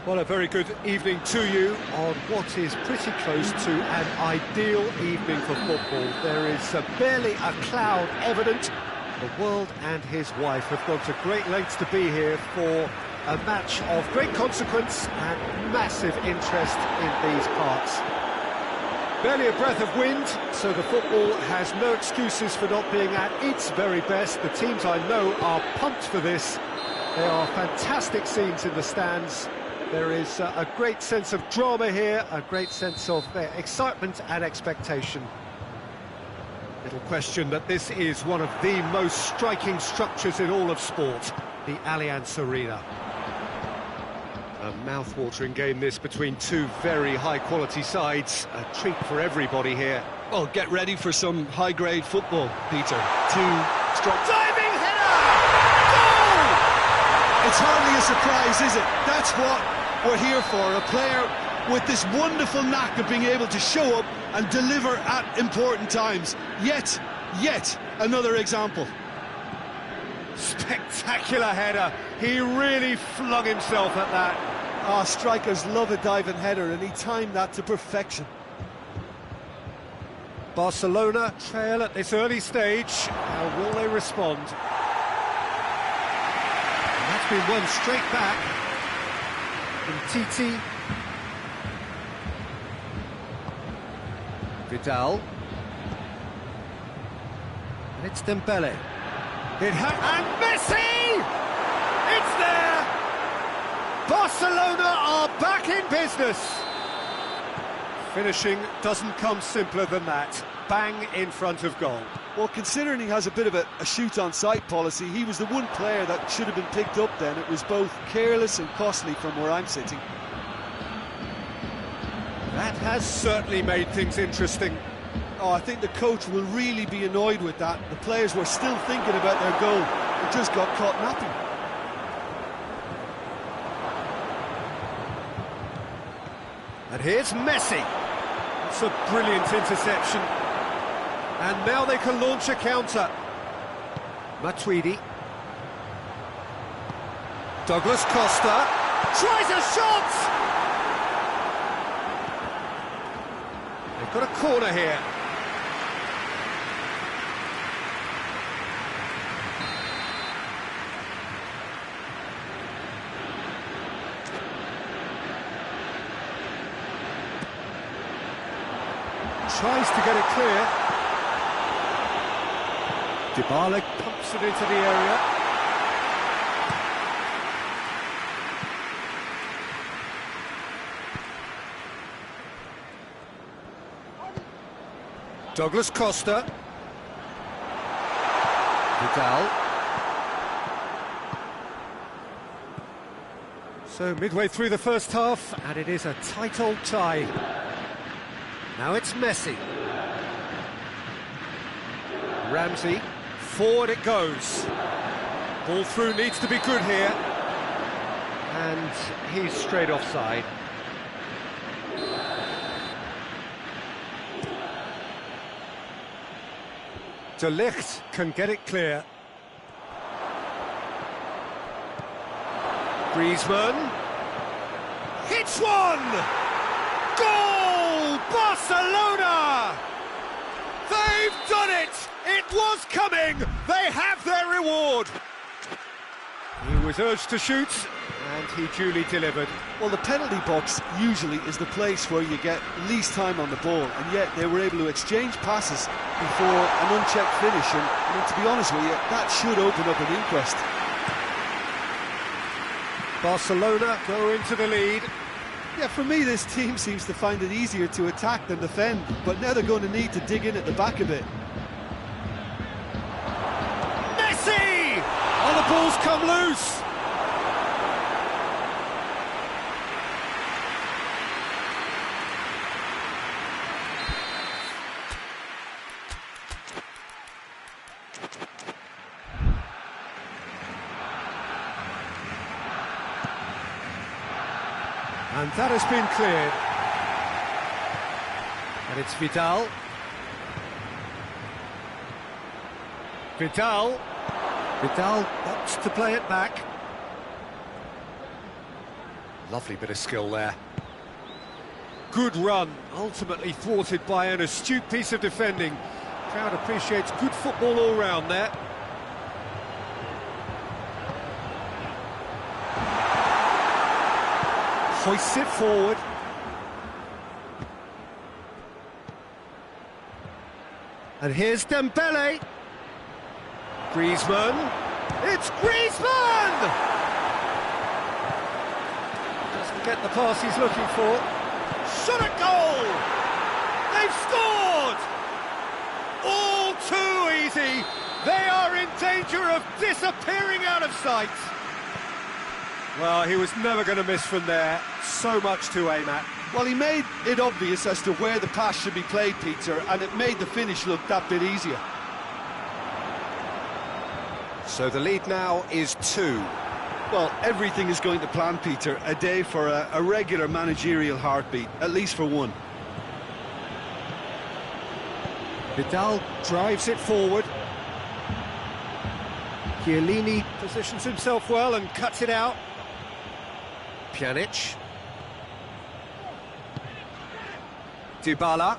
Well, a very good evening to you on what is pretty close to an ideal evening for football. There is barely a cloud evident. The world and his wife have gone to great lengths to be here for a match of great consequence and massive interest in these parts. Barely a breath of wind, so the football has no excuses for not being at its very best. The teams I know are pumped for this. There are fantastic scenes in the stands. There is a great sense of drama here, a great sense of excitement and expectation. Little question that this is one of the most striking structures in all of sport, the Allianz Arena. A mouth-watering game this between two very high-quality sides. A treat for everybody here. Well, get ready for some high-grade football, Peter. Two strong... Diving header! Goal! It's hardly a surprise, is it? That's what we're here for. A player with this wonderful knack of being able to show up and deliver at important times. Yet another example. Spectacular header. He really flung himself at that. Strikers love a diving header, and he timed that to perfection. Barcelona trail at this early stage. How will they respond? And that's been won straight back. Titi. Vidal. And it's Dembele. And Messi! It's there! Barcelona are back in business! Finishing doesn't come simpler than that. Bang in front of goal. Well, considering he has a bit of a shoot-on-sight policy, he was the one player that should have been picked up then. It was both careless and costly from where I'm sitting. That has certainly made things interesting. Oh, I think the coach will really be annoyed with that. The players were still thinking about their goal. It just got caught napping. And here's Messi. It's a brilliant interception. And now they can launch a counter. Matuidi. Douglas Costa tries a shot! They've got a corner here. Tries to get it clear. Dybala pumps it into the area. Douglas Costa. Vidal. So midway through the first half, and it is a tight old tie. Now it's Messi. Ramsey, forward it goes. Ball through needs to be good here. And he's straight offside. De Ligt can get it clear. Griezmann. Hits one! Goal! Barcelona! They've done it! It was coming! They have their reward! He was urged to shoot, and he duly delivered. Well, the penalty box usually is the place where you get least time on the ball, and yet they were able to exchange passes before an unchecked finish, and I mean, to be honest with you, that should open up an inquest. Barcelona go into the lead. Yeah, for me, this team seems to find it easier to attack than defend, but now they're going to need to dig in at the back a bit. Messi! Oh, the ball's come loose! And that has been cleared. And it's Vidal. Vidal wants to play it back. Lovely bit of skill there. Good run, ultimately thwarted by an astute piece of defending. Crowd appreciates good football all round there. Hoists it forward. And here's Dembele. Griezmann. It's Griezmann! Doesn't get the pass he's looking for. Shot at goal! They've scored! All too easy. They are in danger of disappearing out of sight. Well, he was never going to miss from there. So much to aim at. Well, he made it obvious as to where the pass should be played, Peter, and it made the finish look that bit easier. So the lead now is 2. Well, everything is going to plan, Peter. A day for a regular managerial heartbeat, at least for one. Vidal drives it forward. Chiellini positions himself well and cuts it out. Pjanic. Dybala.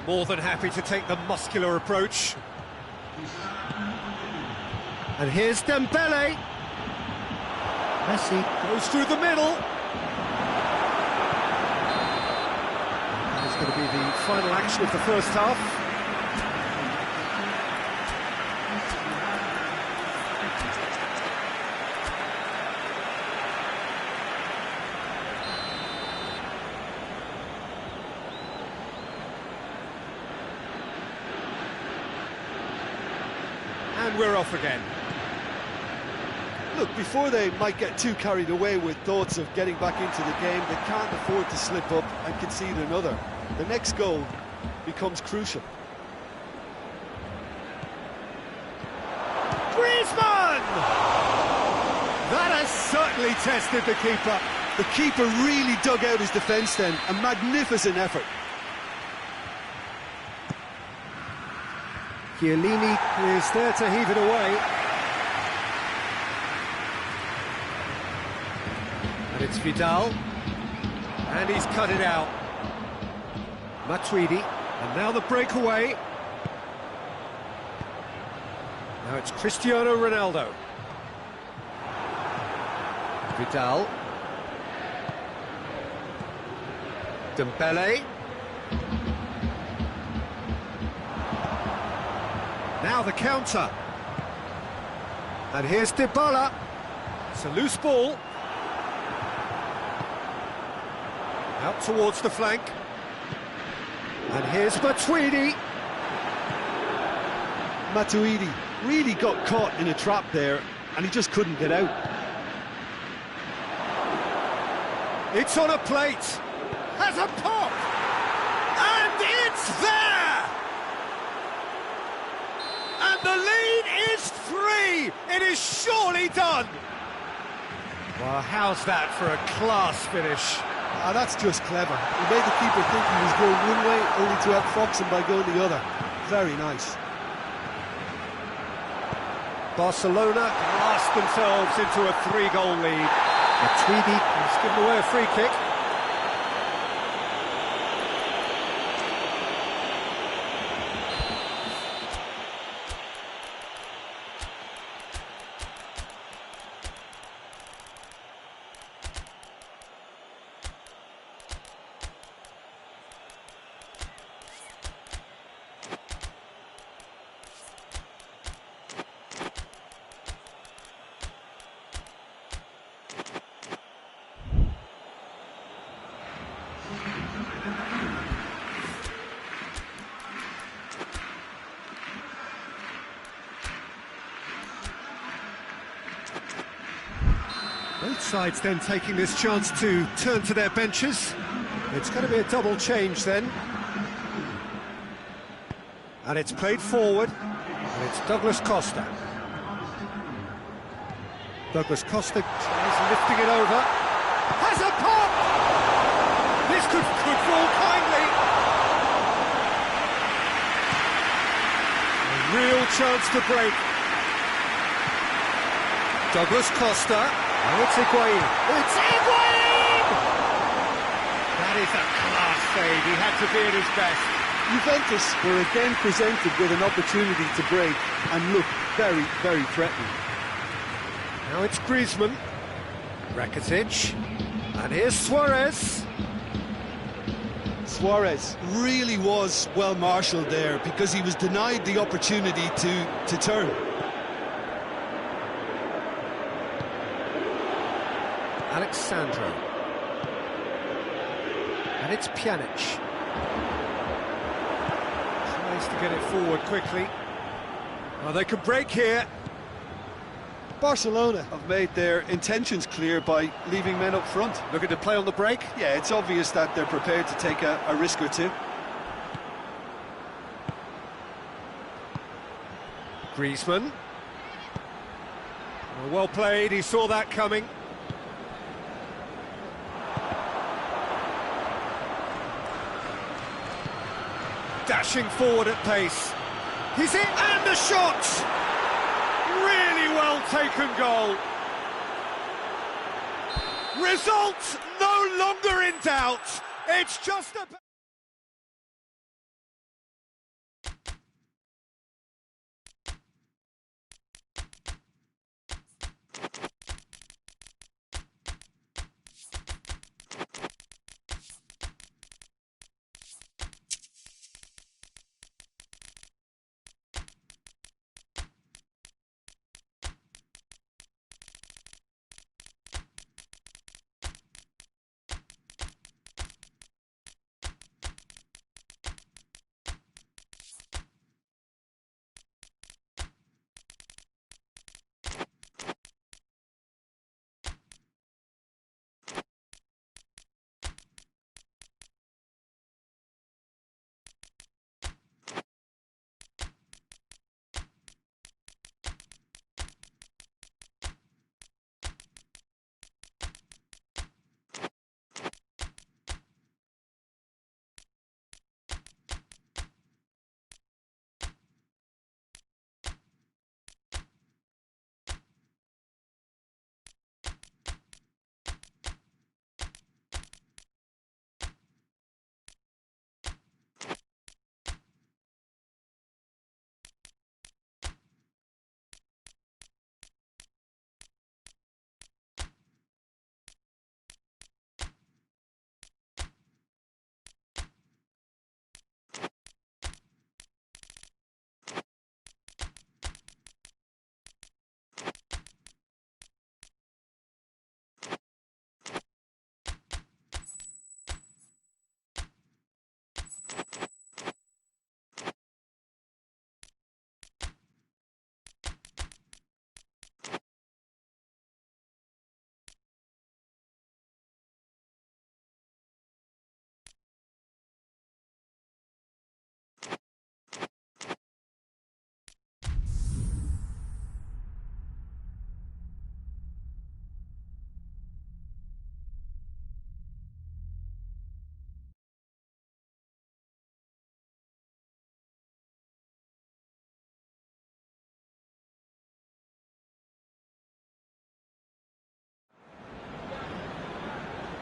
More than happy to take the muscular approach. And here's Dembele. Messi goes through the middle. That's going to be the final action of the first half. And we're off again. Look, before they might get too carried away with thoughts of getting back into the game, they can't afford to slip up and concede another. The next goal becomes crucial. Griezmann! That has certainly tested the keeper. The keeper really dug out his defence then. A magnificent effort. Chiellini is there to heave it away. And it's Vidal. And he's cut it out. Matuidi. And now the breakaway. Now it's Cristiano Ronaldo. Vidal. Dembele. Now the counter. And here's Dybala. It's a loose ball. Out towards the flank. And here's Matuidi. Matuidi really got caught in a trap there, and he just couldn't get out. It's on a plate. Has a pop. And it's there! And the lead is 3! It is surely done! Well, how's that for a class finish? Ah, that's just clever. He made the keeper think he was going one way, only to outfox him by going the other. Very nice. Barcelona blast themselves into a 3-goal lead. Matuidi has given away a free kick. Both sides then taking this chance to turn to their benches. It's going to be a double change then. And it's played forward, and it's Douglas Costa. Douglas Costa tries lifting it over. Has a pop! This could fall kindly. A real chance to break. Douglas Costa. Oh, it's Higuain. It's Higuain! That is a class save. He had to be at his best. Juventus were again presented with an opportunity to break and look very, very threatening. Now it's Griezmann. Rakitic. And here's Suarez. Suarez really was well marshalled there because he was denied the opportunity to turn. Alexandro. And it's Pjanic. Tries to get it forward quickly. Oh, they can break here. Barcelona have made their intentions clear by leaving men up front. Looking to play on the break. Yeah, it's obvious that they're prepared to take a risk or two. Griezmann. Well played, he saw that coming. Dashing forward at pace. He's in, and the shot! Really well taken goal. Result no longer in doubt. It's just a...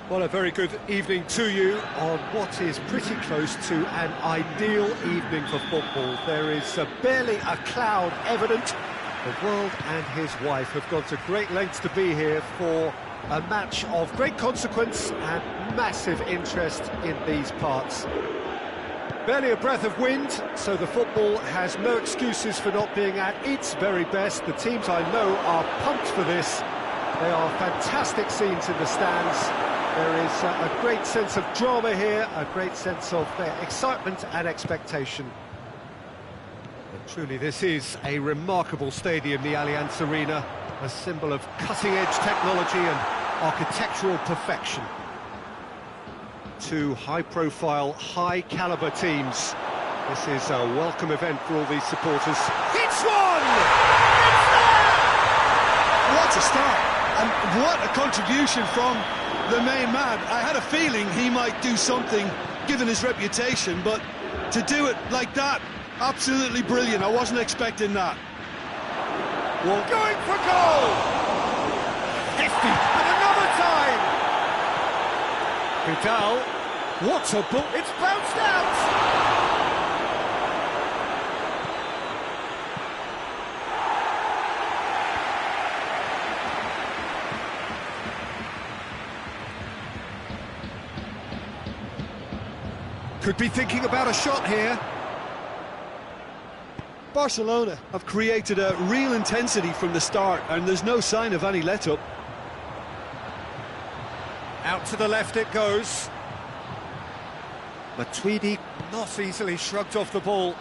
Well, a very good evening to you on what is pretty close to an ideal evening for football. There is barely a cloud evident. The world and his wife have gone to great lengths to be here for a match of great consequence and massive interest in these parts. Barely a breath of wind, so the football has no excuses for not being at its very best. The teams I know are pumped for this. They are fantastic scenes in the stands. There is a great sense of drama here, a great sense of excitement and expectation. But truly, this is a remarkable stadium, the Allianz Arena, a symbol of cutting-edge technology and architectural perfection. Two high-profile, high-caliber teams. This is a welcome event for all these supporters. It's one! It's there! What a start! And what a contribution from the main man. I had a feeling he might do something, given his reputation, but to do it like that, absolutely brilliant. I wasn't expecting that. Well, going for goal! Nasty! And another time! Vidal, what a ball! It's bounced out! Could be thinking about a shot here. Barcelona have created a real intensity from the start, and there's no sign of any let-up. Out to the left it goes. Matuidi not easily shrugged off the ball.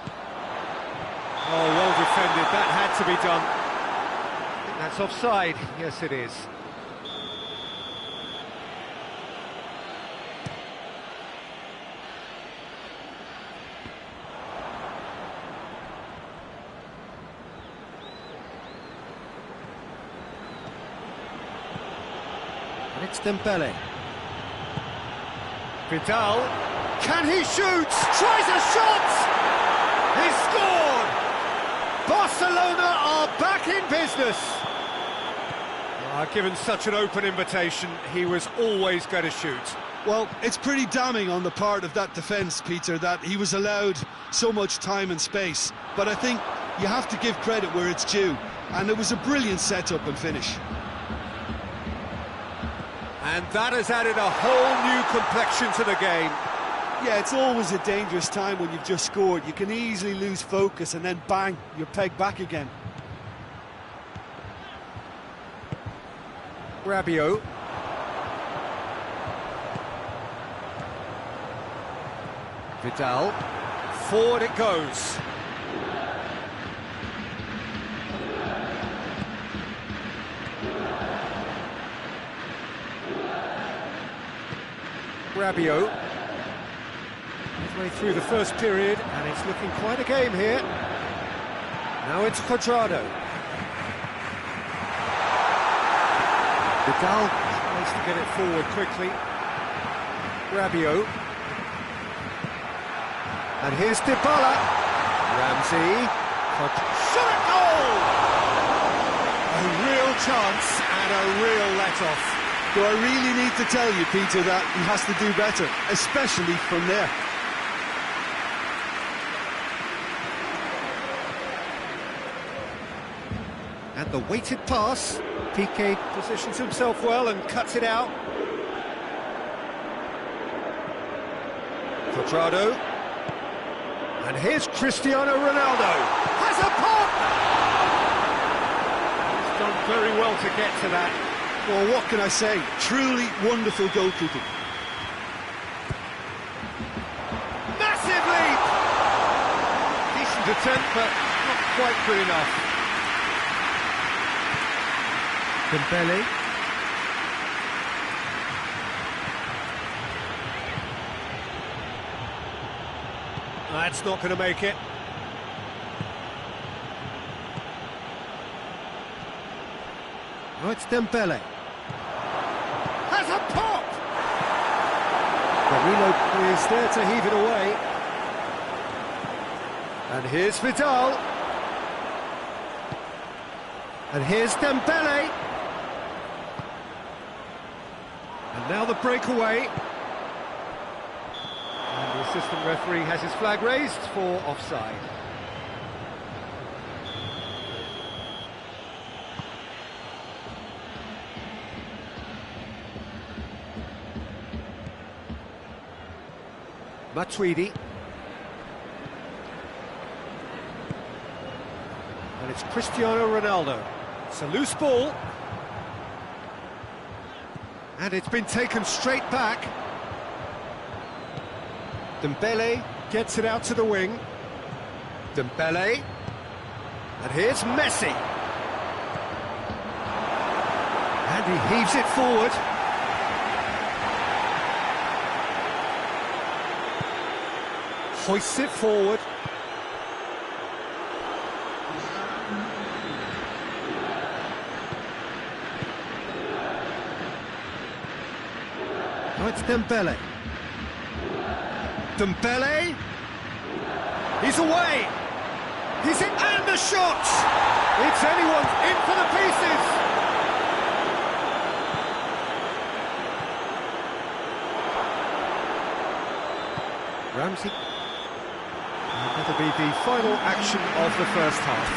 Oh, well defended, that had to be done. I think that's offside, yes it is. And it's Dembele. Vidal, can he shoot? Tries a shot! He scored! Barcelona are back in business! Given such an open invitation, he was always going to shoot. Well, it's pretty damning on the part of that defence, Peter, that he was allowed so much time and space. But I think you have to give credit where it's due, and it was a brilliant setup and finish. And that has added a whole new complexion to the game. Yeah, it's always a dangerous time when you've just scored. You can easily lose focus and then bang, you're pegged back again. Rabiot. Vidal. Forward it goes. Rabiot. Halfway through the first period, and it's looking quite a game here. Now it's Cuadrado. Vidal tries to get it forward quickly. Rabiot. And here's Dybala. Ramsey. Shot at goal! A real chance and a real let-off. Do I really need to tell you, Peter, that he has to do better, especially from there? And the weighted pass. Piqué positions himself well and cuts it out. Cuadrado. And here's Cristiano Ronaldo. Has a pop! He's done very well to get to that. Well, what can I say? Truly wonderful goalkeeping. Massive leap! Decent attempt, but not quite good enough. Dembele. That's not going to make it. Oh, it's Dembele. Has a pop! Danilo is there to heave it away. And here's Vidal. And here's Dembele. And now the breakaway. And the assistant referee has his flag raised for offside. Matuidi. And it's Cristiano Ronaldo. It's a loose ball. And it's been taken straight back. Dembele gets it out to the wing. Dembele. And here's Messi. And he heaves it forward. Hoists it forward. Now it's Dembele. Dembele. He's away. He's in, and the shot. It's anyone's in for the pieces. Ramsey. And that'll be the final action of the first half.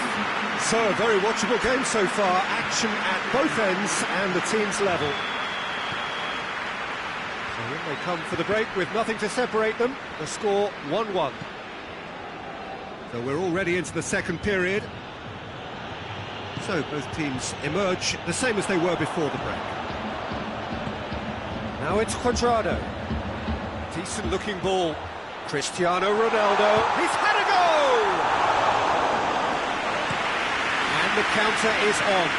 So, a very watchable game so far. Action at both ends and the teams level. So in they come for the break with nothing to separate them. The score 1-1. So we're already into the second period. So both teams emerge the same as they were before the break. Now it's Cuadrado. Decent looking ball. Cristiano Ronaldo. He's had a go! And the counter is on.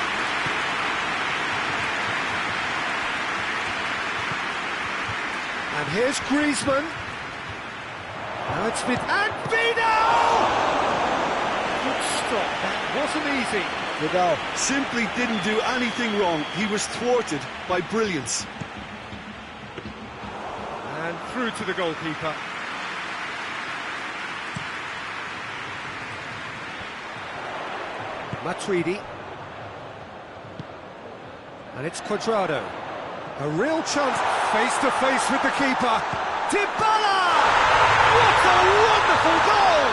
And here's Griezmann. Now it's and Vidal! Good stop, that wasn't easy. Vidal simply didn't do anything wrong. He was thwarted by brilliance. And through to the goalkeeper. Matuidi. And it's Cuadrado. A real chance, face to face with the keeper. Dybala! What a wonderful goal!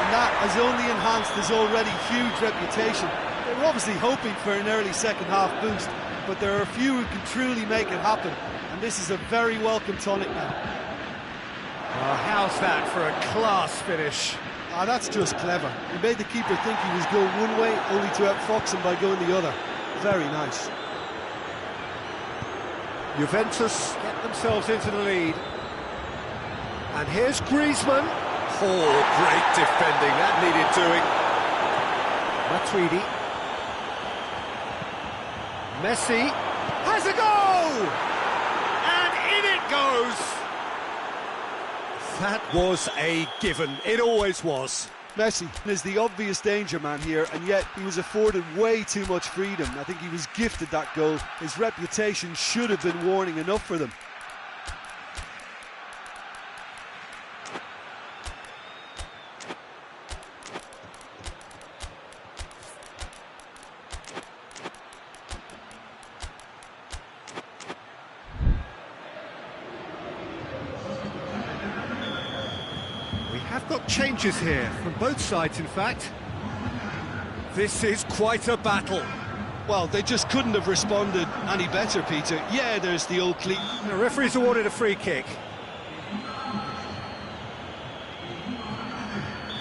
And that has only enhanced his already huge reputation. They were obviously hoping for an early second half boost, but there are a few who can truly make it happen, and this is a very welcome tonic now. Oh, how's that for a class finish? Ah, that's just clever. He made the keeper think he was going one way, only to outfox him by going the other. Very nice. Juventus get themselves into the lead. And here's Griezmann. Oh, great defending, that needed doing. Matuidi. Messi has a goal! And in it goes! That was a given, it always was. Messi is the obvious danger man here, and yet he was afforded way too much freedom. I think he was gifted that goal. His reputation should have been warning enough for them. Have got changes here from both sides, in fact. This is quite a battle. Well, they just couldn't have responded any better, Peter. Yeah, there's the old cleat. The referee's awarded a free kick.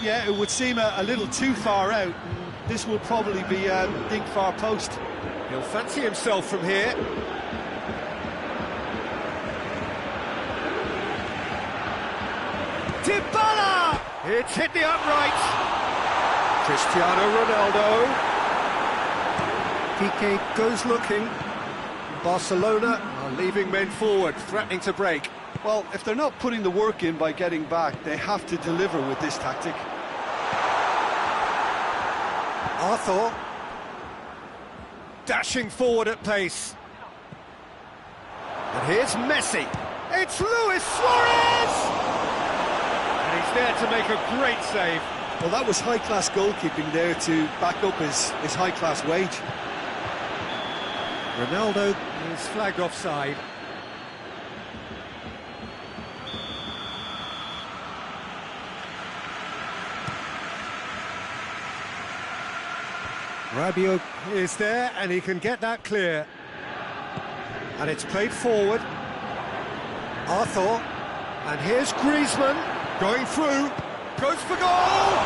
Yeah, it would seem a little too far out. This will probably be a dink far post. He'll fancy himself from here. Dybala! It's hit the upright. Cristiano Ronaldo. Piqué goes looking. Barcelona are leaving men forward, threatening to break. Well, if they're not putting the work in by getting back, they have to deliver with this tactic. Arthur. Dashing forward at pace. And here's Messi. It's Luis Suarez! And he's there to make a great save. Well, that was high-class goalkeeping there to back up his high-class wage. Ronaldo is flagged offside. Rabiot is there and he can get that clear. And it's played forward. Arthur. And here's Griezmann. Going through, goes for goal!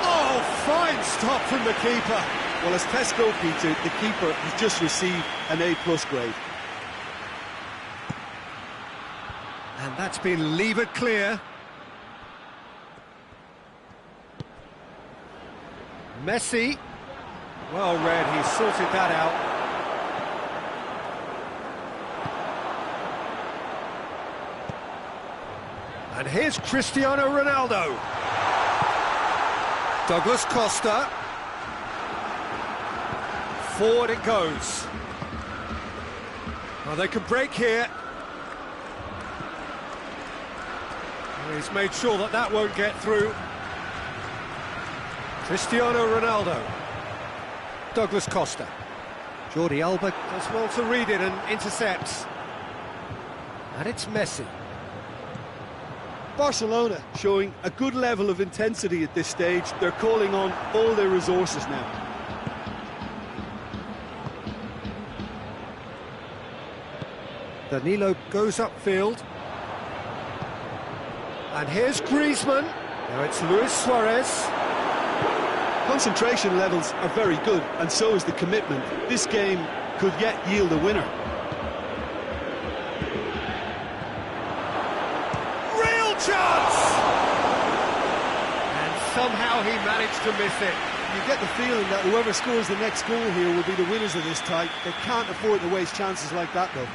Oh, fine stop from the keeper. Well, as test goalkeeper, the keeper has just received an A+ grade. And that's been levered clear. Messi, well read, he sorted that out. And here's Cristiano Ronaldo. Douglas Costa. Forward it goes. Well, they can break here. And he's made sure that that won't get through. Cristiano Ronaldo. Douglas Costa. Jordi Alba does well to read it and intercepts. And it's Messi. Barcelona showing a good level of intensity at this stage. They're calling on all their resources now. Danilo goes upfield. And here's Griezmann. Now it's Luis Suarez. Concentration levels are very good, and so is the commitment. This game could yet yield a winner. Real chance! And somehow he managed to miss it. You get the feeling that whoever scores the next goal here will be the winners of this tie. They can't afford to waste chances like that, though.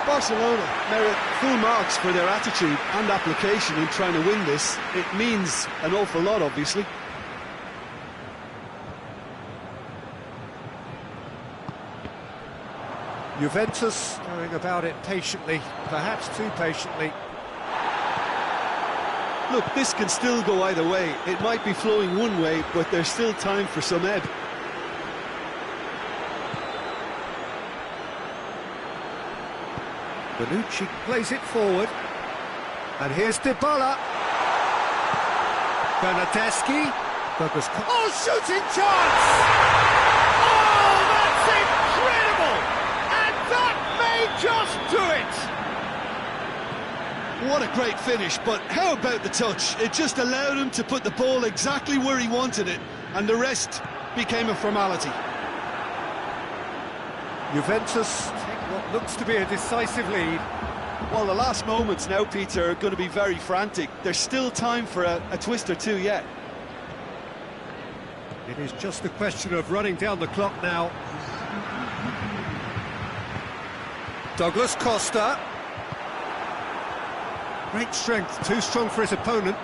Barcelona merit full marks for their attitude and application in trying to win this. It means an awful lot, obviously. Juventus going about it patiently, perhaps too patiently. Look, this can still go either way. It might be flowing one way, but there's still time for some ebb. Bonucci plays it forward. And here's Dybala. Bernardeschi. Douglas. Oh, shooting chance! Oh, that's incredible! And that may just do it! What a great finish, but how about the touch? It just allowed him to put the ball exactly where he wanted it, and the rest became a formality. Juventus take what looks to be a decisive lead. Well, the last moments now, Peter, are going to be very frantic. There's still time for a twist or two yet. It is just a question of running down the clock now. Douglas Costa. Great strength, too strong for his opponent.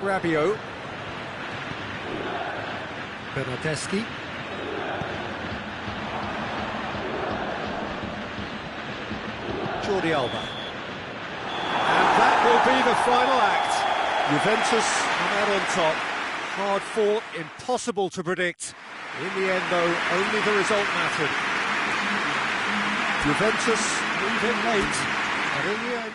Rabiot. Bernardeschi. Jordi Alba. And that will be the final act. Juventus come out on top. Hard fought, impossible to predict. In the end, though, only the result mattered. Juventus move in late, but in the end...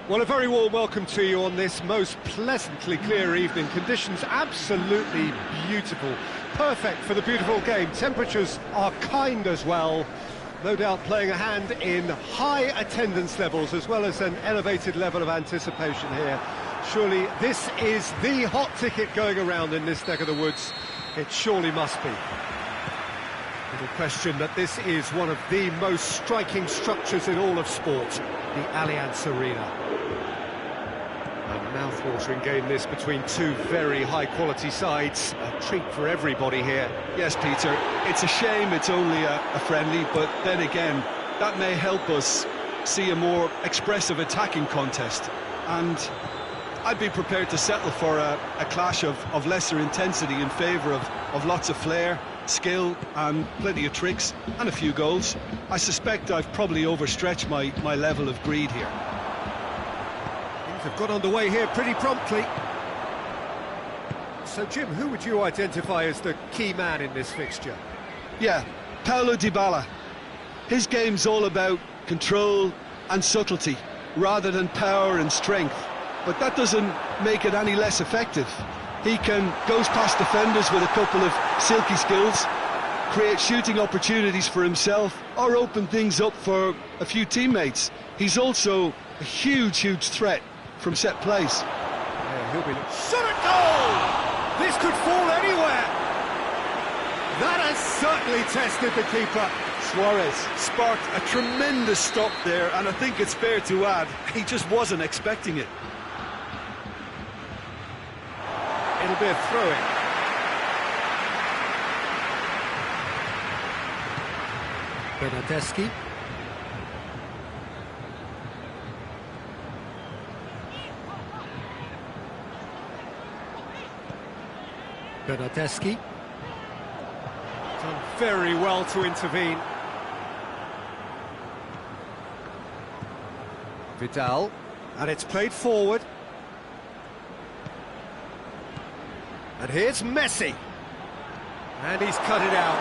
Well, a very warm welcome to you on this most pleasantly clear evening. Conditions absolutely beautiful. Perfect for the beautiful game. Temperatures are kind as well. No doubt playing a hand in high attendance levels as well as an elevated level of anticipation here. Surely this is the hot ticket going around in this neck of the woods. It surely must be. Little question that this is one of the most striking structures in all of sport, the Allianz Arena. A mouth-watering game this between two very high-quality sides. A treat for everybody here. Yes, Peter, it's a shame it's only a friendly, but then again, that may help us see a more expressive attacking contest, and I'd be prepared to settle for a clash of lesser intensity in favour of lots of flair, skill and plenty of tricks and a few goals. I suspect I've probably overstretched my level of greed here. Things have got underway here pretty promptly. So Jim, who would you identify as the key man in this fixture? Yeah, Paulo Dybala. His game's all about control and subtlety rather than power and strength, but that doesn't make it any less effective. He goes past defenders with a couple of silky skills, create shooting opportunities for himself, or open things up for a few teammates. He's also a huge threat from set plays. Yeah, he'll be... Shot at goal! This could fall anywhere! That has certainly tested the keeper. Suarez sparked a tremendous stop there, and I think it's fair to add, he just wasn't expecting it. It'll be a throw-in. Bernardeschi. Bernardeschi. Done very well to intervene. Vidal. And it's played forward. And here's Messi. And he's cut it out.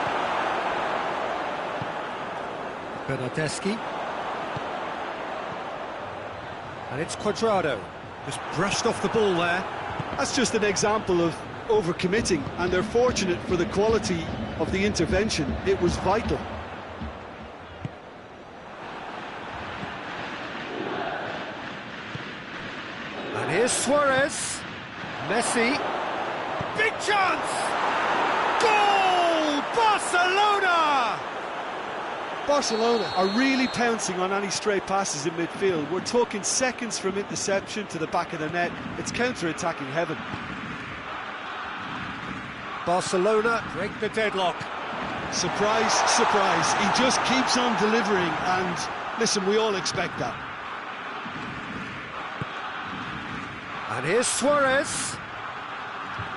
Bernardeschi. And it's Cuadrado. Just brushed off the ball there. That's just an example of overcommitting, and they're fortunate for the quality of the intervention. It was vital. And here's Suarez. Messi. Big chance! Goal! Barcelona! Barcelona are really pouncing on any stray passes in midfield. We're talking seconds from interception to the back of the net. It's counter-attacking heaven. Barcelona break the deadlock. Surprise, surprise. He just keeps on delivering, and listen, we all expect that. And here's Suarez.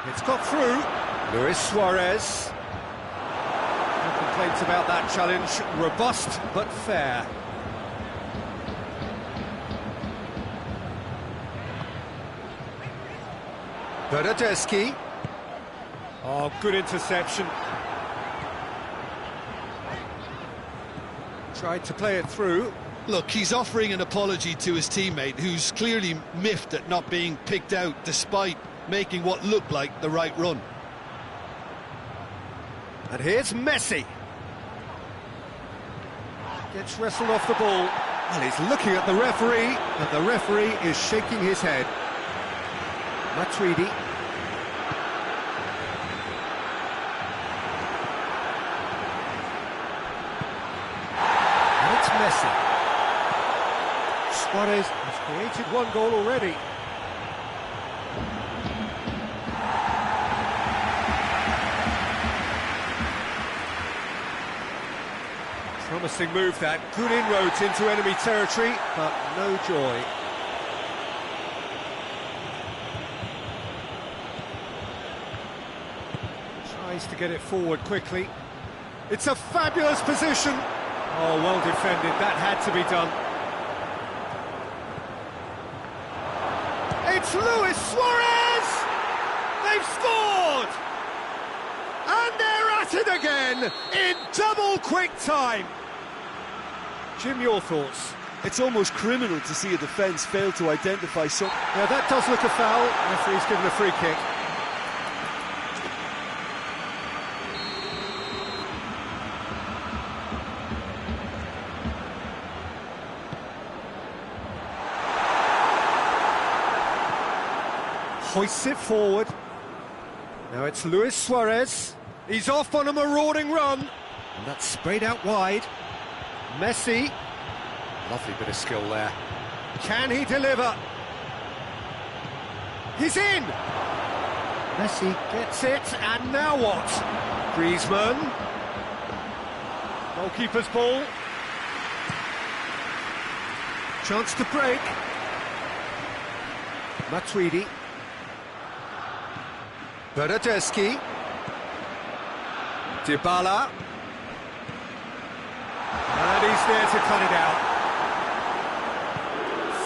It's got through. Luis Suarez. No complaints about that challenge. Robust but fair. Bernardeschi. Oh, good interception. Tried to play it through. Look, he's offering an apology to his teammate, who's clearly miffed at not being picked out despite making what looked like the right run. And here's Messi. Gets wrestled off the ball. Well, he's looking at the referee, and the referee is shaking his head. Matuidi. And it's Messi. Suarez has created one goal already. Promising move that, good inroads into enemy territory, but no joy. Tries to get it forward quickly. It's a fabulous position. Oh, well defended, that had to be done. It's Luis Suarez! They've scored! And they're at it again in double quick time. Jim, your thoughts? It's almost criminal to see a defence fail to identify something. Yeah, that does look a foul. Referee's given a free kick. Hoists it forward. Now it's Luis Suarez. He's off on a marauding run. And that's sprayed out wide. Messi. Lovely bit of skill there. Can he deliver? He's in! Messi gets it, and now what? Griezmann. Goalkeeper's ball. Chance to break. Matuidi. Bernardeschi. Dybala. And he's there to cut it out.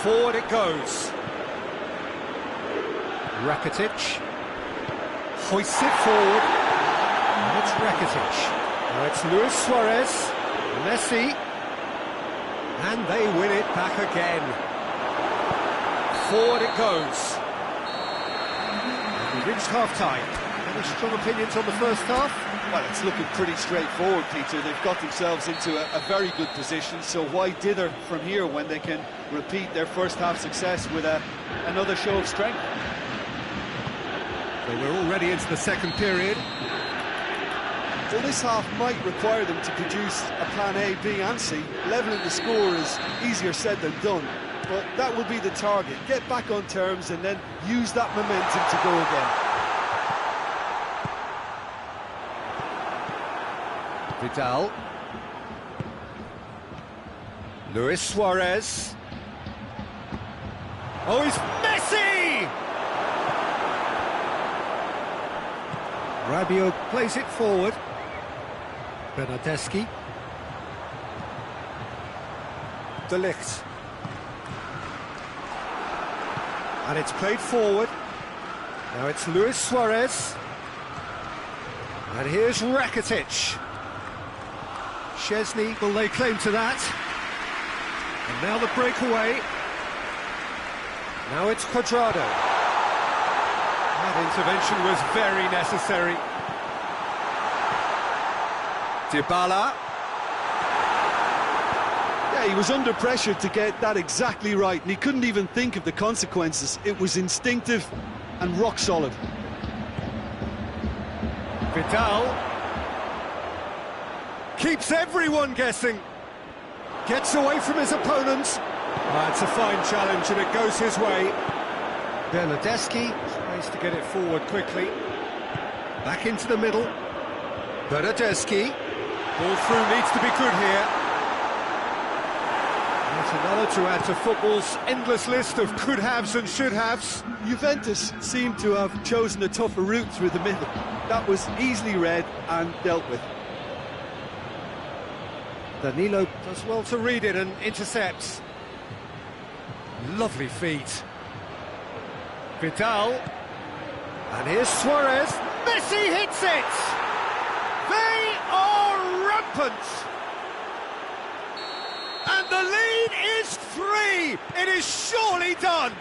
Forward it goes. Rakitic. Hoists it forward. And it's Rakitic. Now it's Luis Suarez. Messi. And they win it back again. Forward it goes. We've reached half-time. Any strong opinions on the first half? Well, it's looking pretty straightforward, Peter. They've got themselves into a very good position, so why dither from here when they can repeat their first half success with another show of strength? So we're already into the second period. Well, this half might require them to produce a plan A, B and C. Levelling the score is easier said than done, but that will be the target. Get back on terms and then use that momentum to go again. Vidal. Luis Suarez. Oh, he's Messi! Rabiot plays it forward. Bernardeschi. De Ligt. And it's played forward. Now it's Luis Suarez. And here's Rakitic. Szczesny will lay claim to that. And now the breakaway. Now it's Cuadrado. That intervention was very necessary. Dybala. Yeah, he was under pressure to get that exactly right, and he couldn't even think of the consequences. It was instinctive and rock solid. Vidal. Keeps everyone guessing. Gets away from his opponent. It's a fine challenge and it goes his way. Bernardeschi tries to get it forward quickly. Back into the middle. Bernardeschi. Ball through needs to be good here. That's another to add to football's endless list of could-haves and should-haves. Juventus seemed to have chosen a tougher route through the middle. That was easily read and dealt with. Danilo does well to read it and intercepts. Lovely feet. Vidal. And here's Suarez. Messi hits it! They are rampant! And the lead is 3! It is surely done!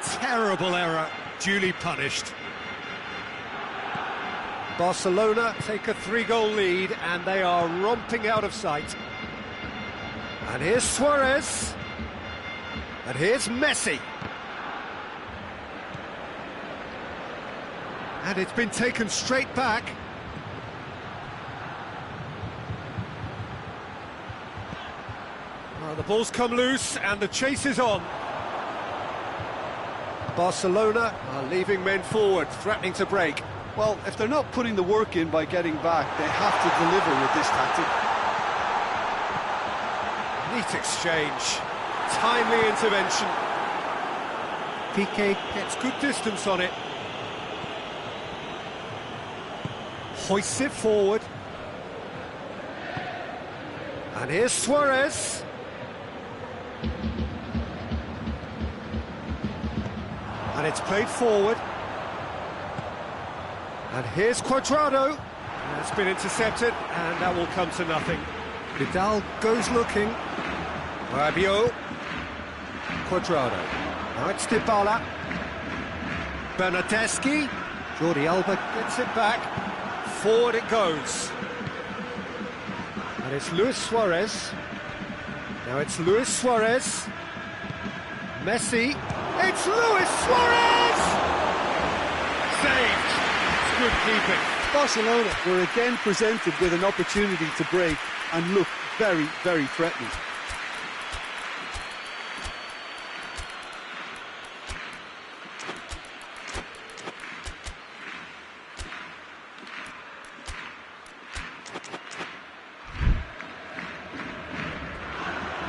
Terrible error, duly punished. Barcelona take a 3-goal lead and they are romping out of sight. And here's Suarez. And here's Messi. And it's been taken straight back. Well, the ball's come loose and the chase is on. Barcelona are leaving men forward, threatening to break. Well, if they're not putting the work in by getting back, they have to deliver with this tactic. Neat exchange. Timely intervention. Piqué gets good distance on it. Hoists it forward. And here's Suarez. And it's played forward. And here's Cuadrado. That's been intercepted, and that will come to nothing. Vidal goes looking. Rabiot. Cuadrado. Now it's Dybala. Bernardeschi. Jordi Alba gets it back. Forward it goes. And it's Luis Suarez. Now it's Luis Suarez. Messi. It's Luis Suarez! Saved. It's good keeping. Barcelona were again presented with an opportunity to break and look very, very threatening.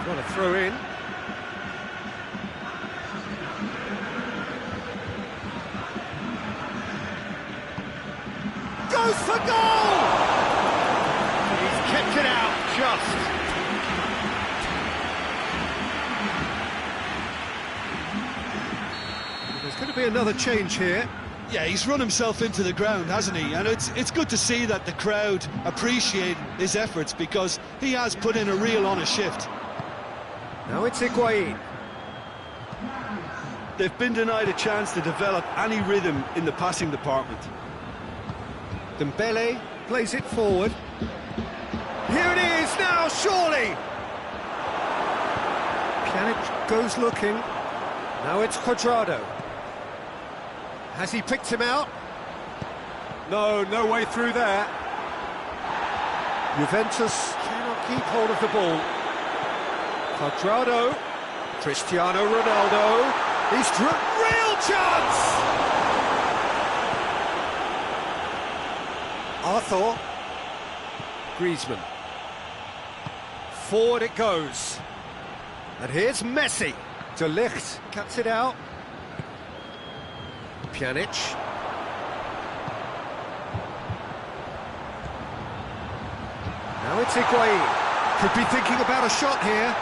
Got a throw in. goes for goal! He's kept it out, just. There's going to be another change here. Yeah, he's run himself into the ground, hasn't he? And it's good to see that the crowd appreciate his efforts, because he has put in a real honest shift. Now it's Higuain. They've been denied a chance to develop any rhythm in the passing department. Dembele plays it forward. Here it is now, surely! Pjanic goes looking. Now it's Cuadrado. Has he picked him out? No way through there. Juventus cannot keep hold of the ball. Cuadrado, Cristiano Ronaldo, he's real chance! Arthur, Griezmann. Forward it goes. And here's Messi. De Ligt cuts it out. Pjanic. Now it's Higuain. Could be thinking about a shot here.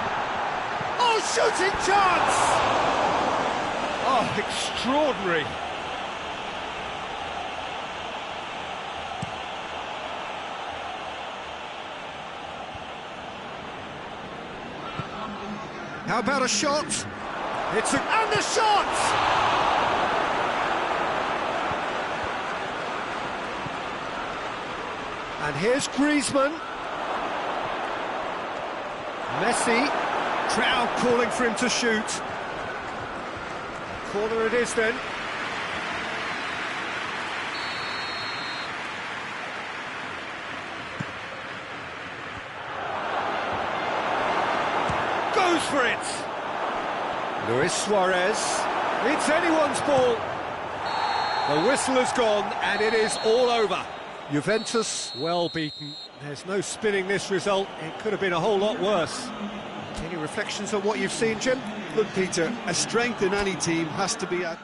Oh, shooting chance! Oh, extraordinary. How about a shot? And the shot! And here's Griezmann. Messi. Crowd calling for him to shoot. Corner it is then. Goes for it. Luis Suarez. It's anyone's ball. The whistle has gone and it is all over. Juventus well beaten. There's no spinning this result. It could have been a whole lot worse. Any reflections on what you've seen, Jim? Look, Peter, a strength in any team has to be at...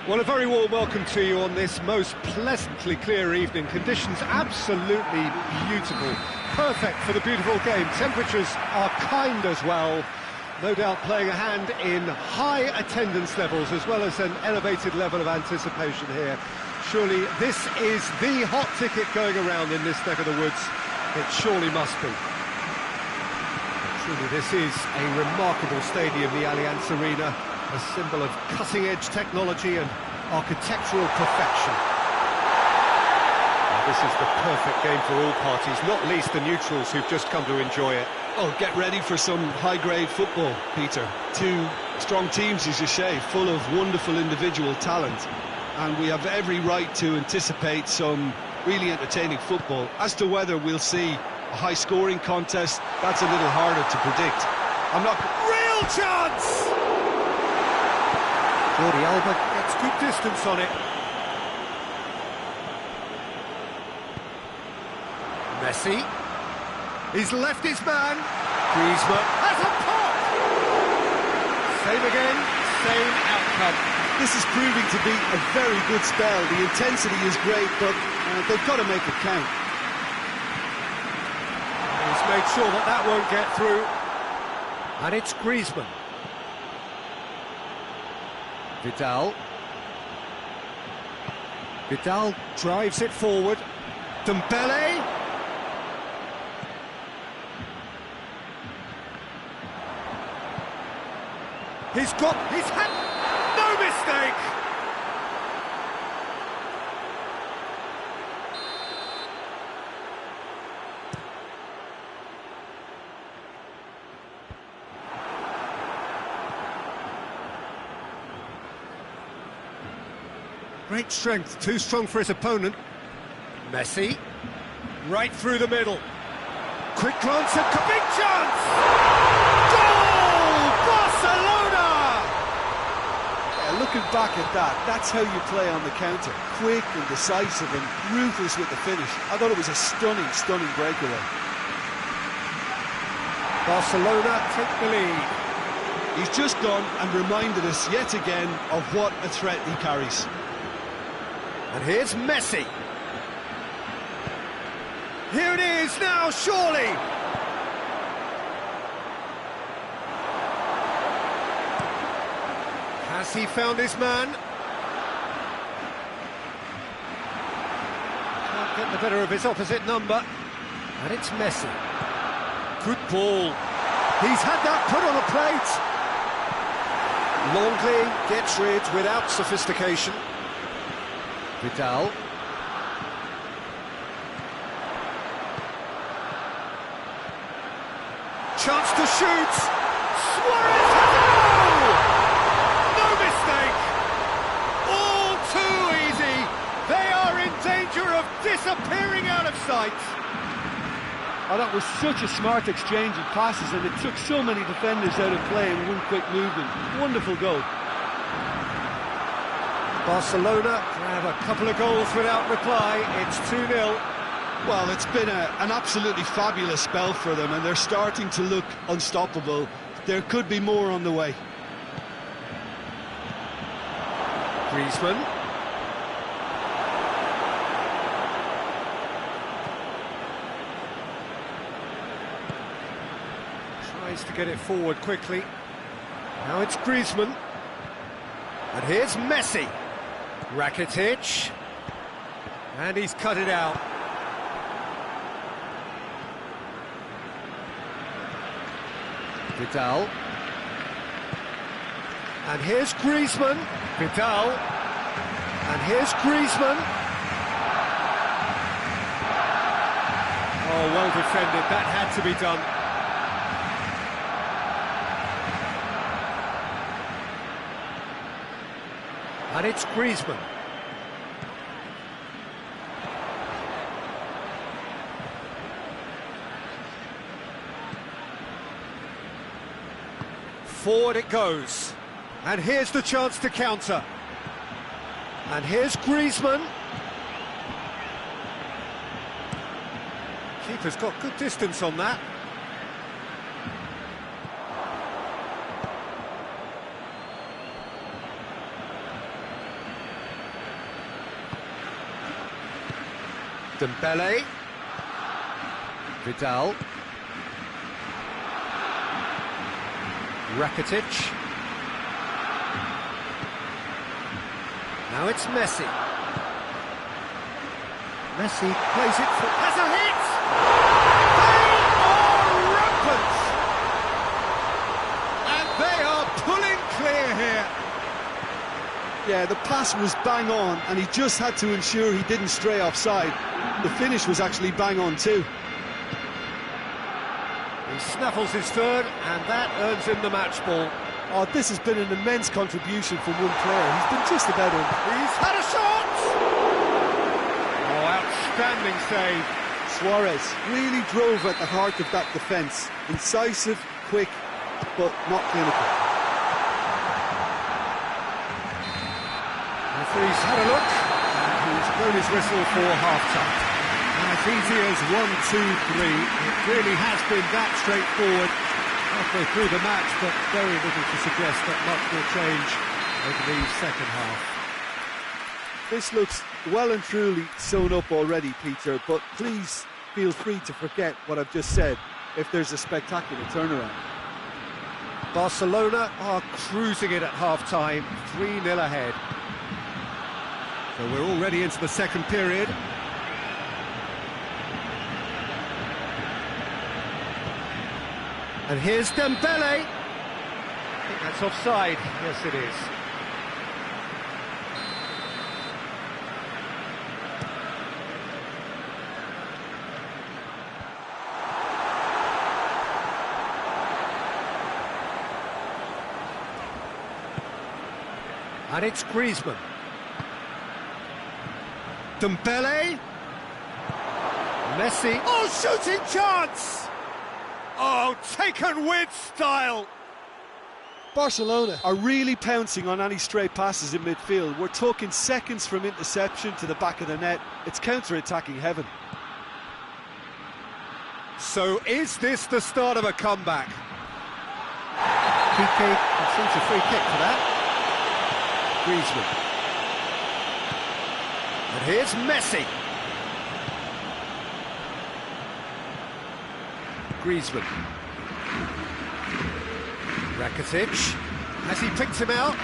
Well, a very warm welcome to you on this most pleasantly clear evening. Conditions absolutely beautiful. Perfect for the beautiful game. Temperatures are kind as well. No doubt playing a hand in high attendance levels as well as an elevated level of anticipation here. Surely this is the hot ticket going around in this neck of the woods. It surely must be. Truly this is a remarkable stadium, the Allianz Arena. A symbol of cutting-edge technology and architectural perfection. This is the perfect game for all parties, not least the neutrals who've just come to enjoy it. Oh, get ready for some high-grade football, Peter. Two strong teams, as you say, full of wonderful individual talent. And we have every right to anticipate some really entertaining football. As to whether we'll see a high-scoring contest, that's a little harder to predict. I'm not... Real chance! Jordi Alba gets good distance on it. Messi. He's left his man. Griezmann has a pop! Same again, same outcome. This is proving to be a very good spell. The intensity is great, but they've got to make it count. He's made sure that that won't get through. And it's Griezmann. Vidal. Vidal drives it forward. Dembele. He's had no mistake. Great strength, too strong for his opponent. Messi, right through the middle. Quick glance at big chance! Goal! Barcelona! Yeah, looking back at that, that's how you play on the counter. Quick and decisive and ruthless with the finish. I thought it was a stunning, stunning breakaway. Barcelona take the lead. He's just gone and reminded us yet again of what a threat he carries. And here's Messi. Here it is now, surely. Has he found his man? Can't get the better of his opposite number. And it's Messi. Good ball. He's had that put on a plate. Longley gets rid without sophistication. Vidal. Chance to shoot. Suarez has a goal! No mistake. All too easy. They are in danger of disappearing out of sight. Oh, that was such a smart exchange of passes, and it took so many defenders out of play in one quick movement. Wonderful goal. Barcelona grab a couple of goals without reply. It's 2-0. Well, it's been an absolutely fabulous spell for them, and they're starting to look unstoppable. There could be more on the way. Griezmann. Tries to get it forward quickly. Now it's Griezmann. And here's Messi. Rakitic. And he's cut it out. Vidal. And here's Griezmann. Vidal. And here's Griezmann. Oh, well defended. That had to be done. And it's Griezmann. Forward it goes. And here's the chance to counter. And here's Griezmann. Keeper's got good distance on that. Dembele. Vidal. Rakitic. Now it's Messi. Messi plays it for... has a hit! They are rampant! And they are pulling clear here. Yeah, the pass was bang on, and he just had to ensure he didn't stray offside. The finish was actually bang on too. He snaffles his third, and that earns him the match ball. Oh, this has been an immense contribution from one player. He's been just about in. He's had a shot! Oh, outstanding save. Suarez really drove at the heart of that defence. Incisive, quick, but not clinical. Referee's had a look, and he's blown his whistle for half-time. As easy as 1, 2, 3. It really has been that straightforward halfway through the match, but very little to suggest that much will change over the second half. This looks well and truly sewn up already, Peter, but please feel free to forget what I've just said if there's a spectacular turnaround. Barcelona are cruising it at half-time, 3-0 ahead. So we're already into the second period. And here's Dembele. I think that's offside. Yes, it is. And it's Griezmann. Dembele. Messi. Oh, shooting chance! Oh, taken with style. Barcelona are really pouncing on any stray passes in midfield. We're talking seconds from interception to the back of the net. It's counter-attacking heaven. So is this the start of a comeback? Piqué receives a free kick for that. Griezmann. And here's Messi. Griezmann. Rakitic. Has he picked him out?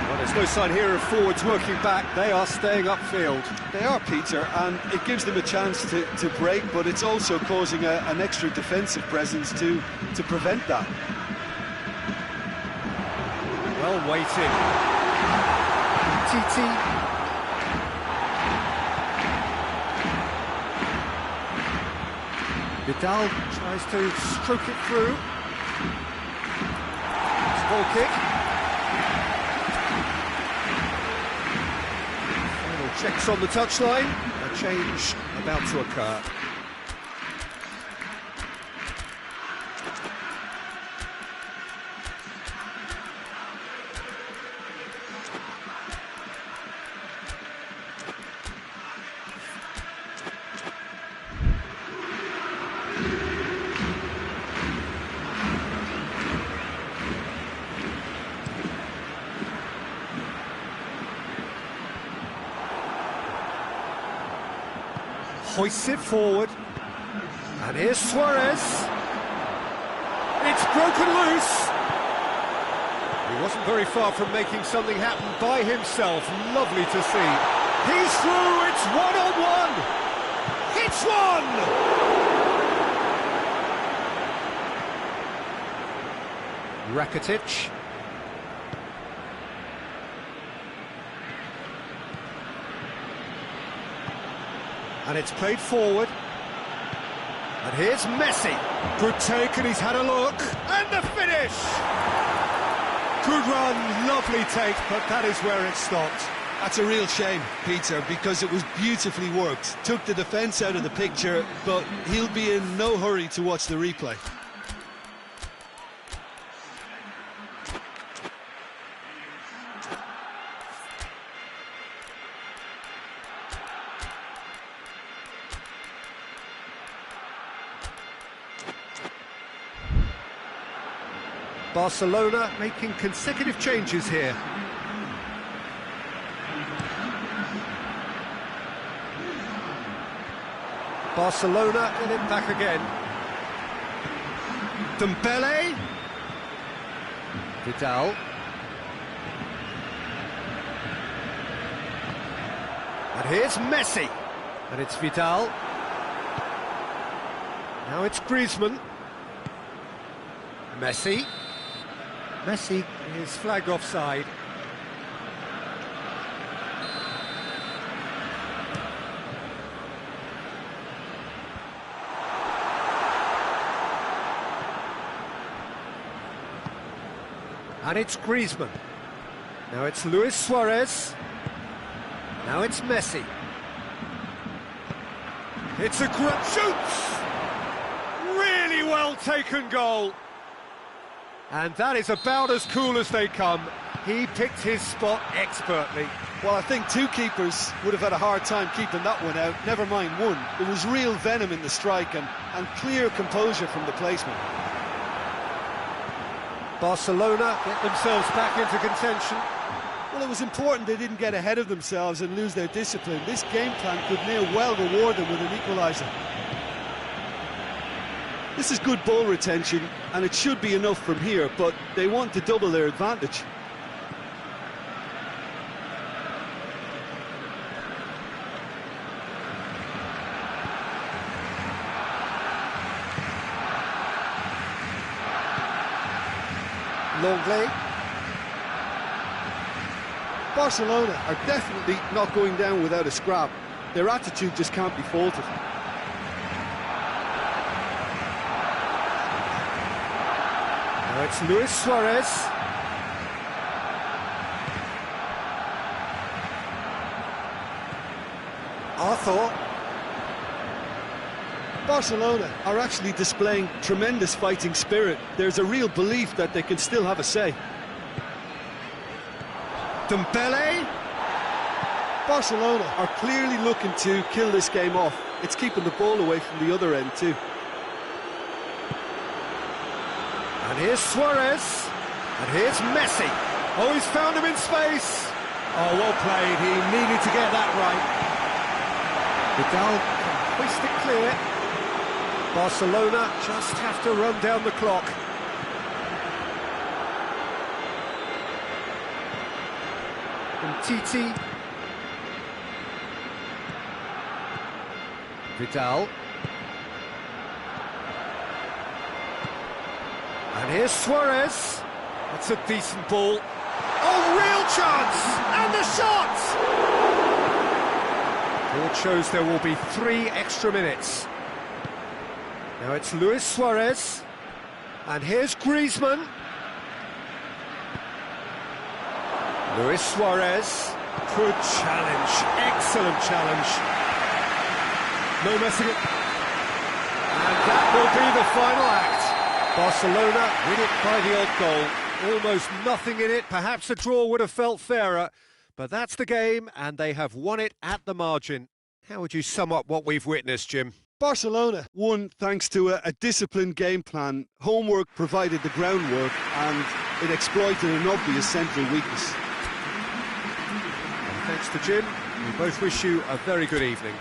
Well, there's no sign here of forwards working back. They are staying upfield. They are, Peter, and it gives them a chance to break, but it's also causing an extra defensive presence to prevent that. Well weighted. Titi. Vidal tries to stroke it through. Ball kick. Final checks on the touchline. A change about to occur. Hoists it forward, and here's Suarez. It's broken loose. He wasn't very far from making something happen by himself. Lovely to see. He's through. It's one-on-one. It's one. Rakitic. And it's played forward. And here's Messi. Good take, and he's had a look. And the finish! Good run, lovely take, but that is where it stopped. That's a real shame, Peter, because it was beautifully worked. Took the defence out of the picture, but he'll be in no hurry to watch the replay. Barcelona making consecutive changes here. Barcelona get it back again. Dembele. Vidal. And here's Messi. And it's Vidal. Now it's Griezmann. Messi. Messi is flagged offside. And it's Griezmann. Now it's Luis Suarez. Now it's Messi. It's a great shoots! Really well taken goal. And that is about as cool as they come. He picked his spot expertly. Well, I think two keepers would have had a hard time keeping that one out, never mind one. There was real venom in the strike and clear composure from the placement. Barcelona get themselves back into contention. Well, it was important they didn't get ahead of themselves and lose their discipline. This game plan could near well reward them with an equaliser. This is good ball retention, and it should be enough from here, but they want to double their advantage. Longley. Barcelona are definitely not going down without a scrap. Their attitude just can't be faulted. Now it's Luis Suarez. Arthur. Barcelona are actually displaying tremendous fighting spirit. There's a real belief that they can still have a say. Dembele. Barcelona are clearly looking to kill this game off. It's keeping the ball away from the other end too. And here's Suarez. And here's Messi. Oh, he's found him in space. Oh, well played. He needed to get that right. Vidal can hoist it clear. Barcelona just have to run down the clock. Titi. Vidal. And here's Suarez. That's a decent ball. Oh, real chance! And the shot! Board shows there will be 3 extra minutes. Now it's Luis Suarez. And here's Griezmann. Luis Suarez. Good challenge. Excellent challenge. No messing it. And that will be the final act. Barcelona win it by the odd goal. Almost nothing in it. Perhaps a draw would have felt fairer. But that's the game, and they have won it at the margin. How would you sum up what we've witnessed, Jim? Barcelona won thanks to a disciplined game plan. Homework provided the groundwork, and it exploited an obvious central weakness. And thanks to Jim, we both wish you a very good evening.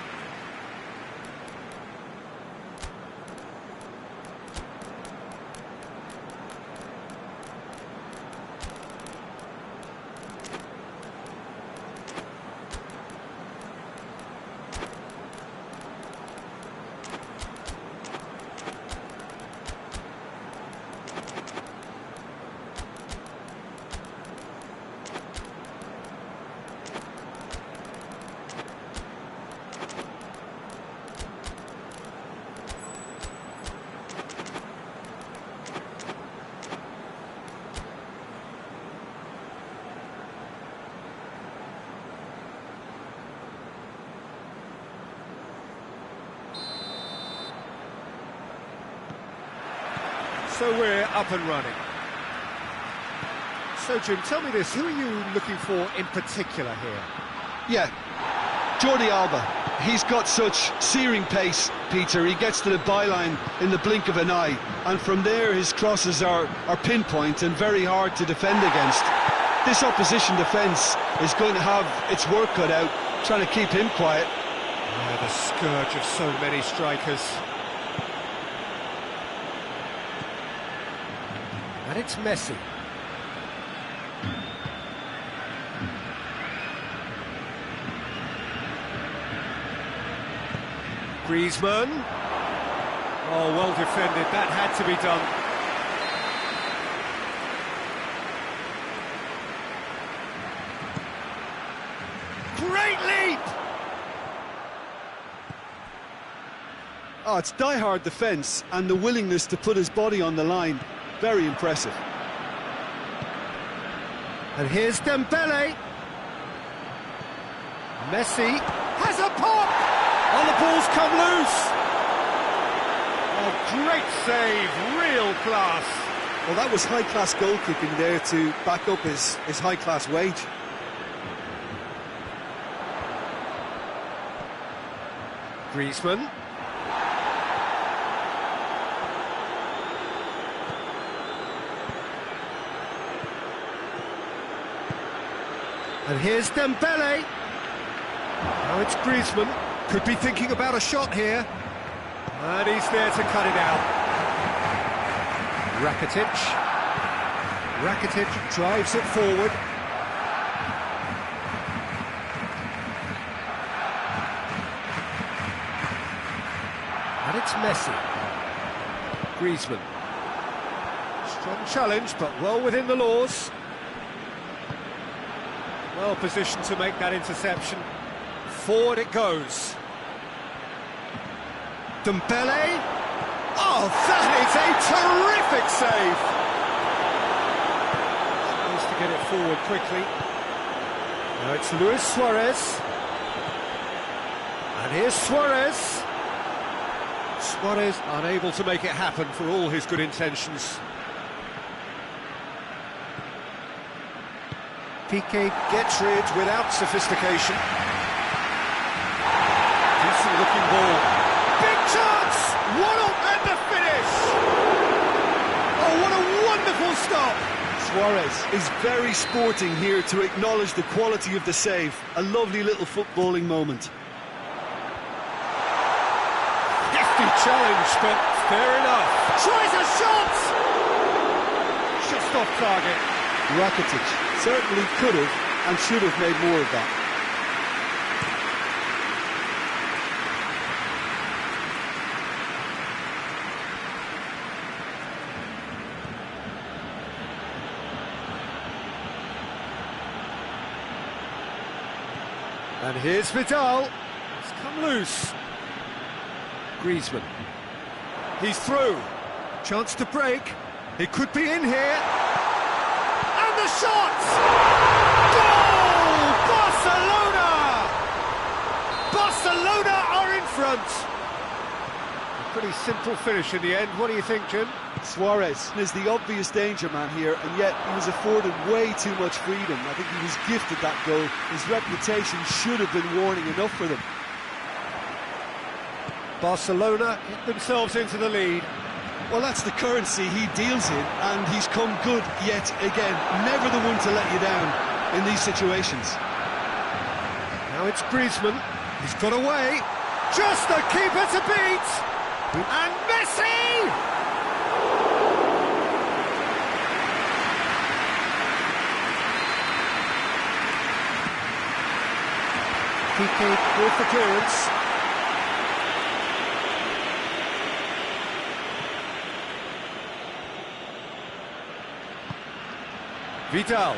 So we're up and running. So Jim, tell me this, who are you looking for in particular here? Yeah, Jordi Alba. He's got such searing pace, Peter. He gets to the byline in the blink of an eye, and from there his crosses are pinpoint and very hard to defend against. This opposition defence is going to have its work cut out, trying to keep him quiet. Yeah, the scourge of so many strikers. And it's Messi. Griezmann. Oh, well defended. That had to be done. Great leap! Oh, it's die-hard defence and the willingness to put his body on the line. Very impressive. And here's Dembele. Messi has a pop! Oh, the ball's come loose! Oh, great save, real class. Well, that was high-class goalkeeping there to back up his high-class wage. Griezmann. And here's Dembele. Now it's Griezmann. Could be thinking about a shot here. And he's there to cut it out. Rakitic. Rakitic drives it forward. And it's Messi. Griezmann. Strong challenge, but well within the laws. Well positioned to make that interception. Forward it goes. Dembele. Oh, that is a terrific save! Needs to get it forward quickly. Now it's Luis Suarez. And here's Suarez. Suarez unable to make it happen for all his good intentions. Piqué gets rid without sophistication. Decent looking ball. Big chance! One up and the finish! Oh, what a wonderful stop! Suarez is very sporting here to acknowledge the quality of the save. A lovely little footballing moment. Hefty challenge, but fair enough. Tries a shot! Just off target. Rakitic certainly could have and should have made more of that. And here's Vidal. It's come loose. Griezmann. He's through. Chance to break. He could be in here. And the shot! Goal! Barcelona! Barcelona are in front. A pretty simple finish in the end. What do you think, Jim? Suarez is the obvious danger man here, and yet he was afforded way too much freedom. I think he was gifted that goal. His reputation should have been warning enough for them. Barcelona get themselves into the lead. Well, that's the currency he deals in, and he's come good yet again. Never the one to let you down in these situations. Now it's Griezmann. He's got away. Just the keeper to beat. And Messi! Piqué with the clearance. Vidal.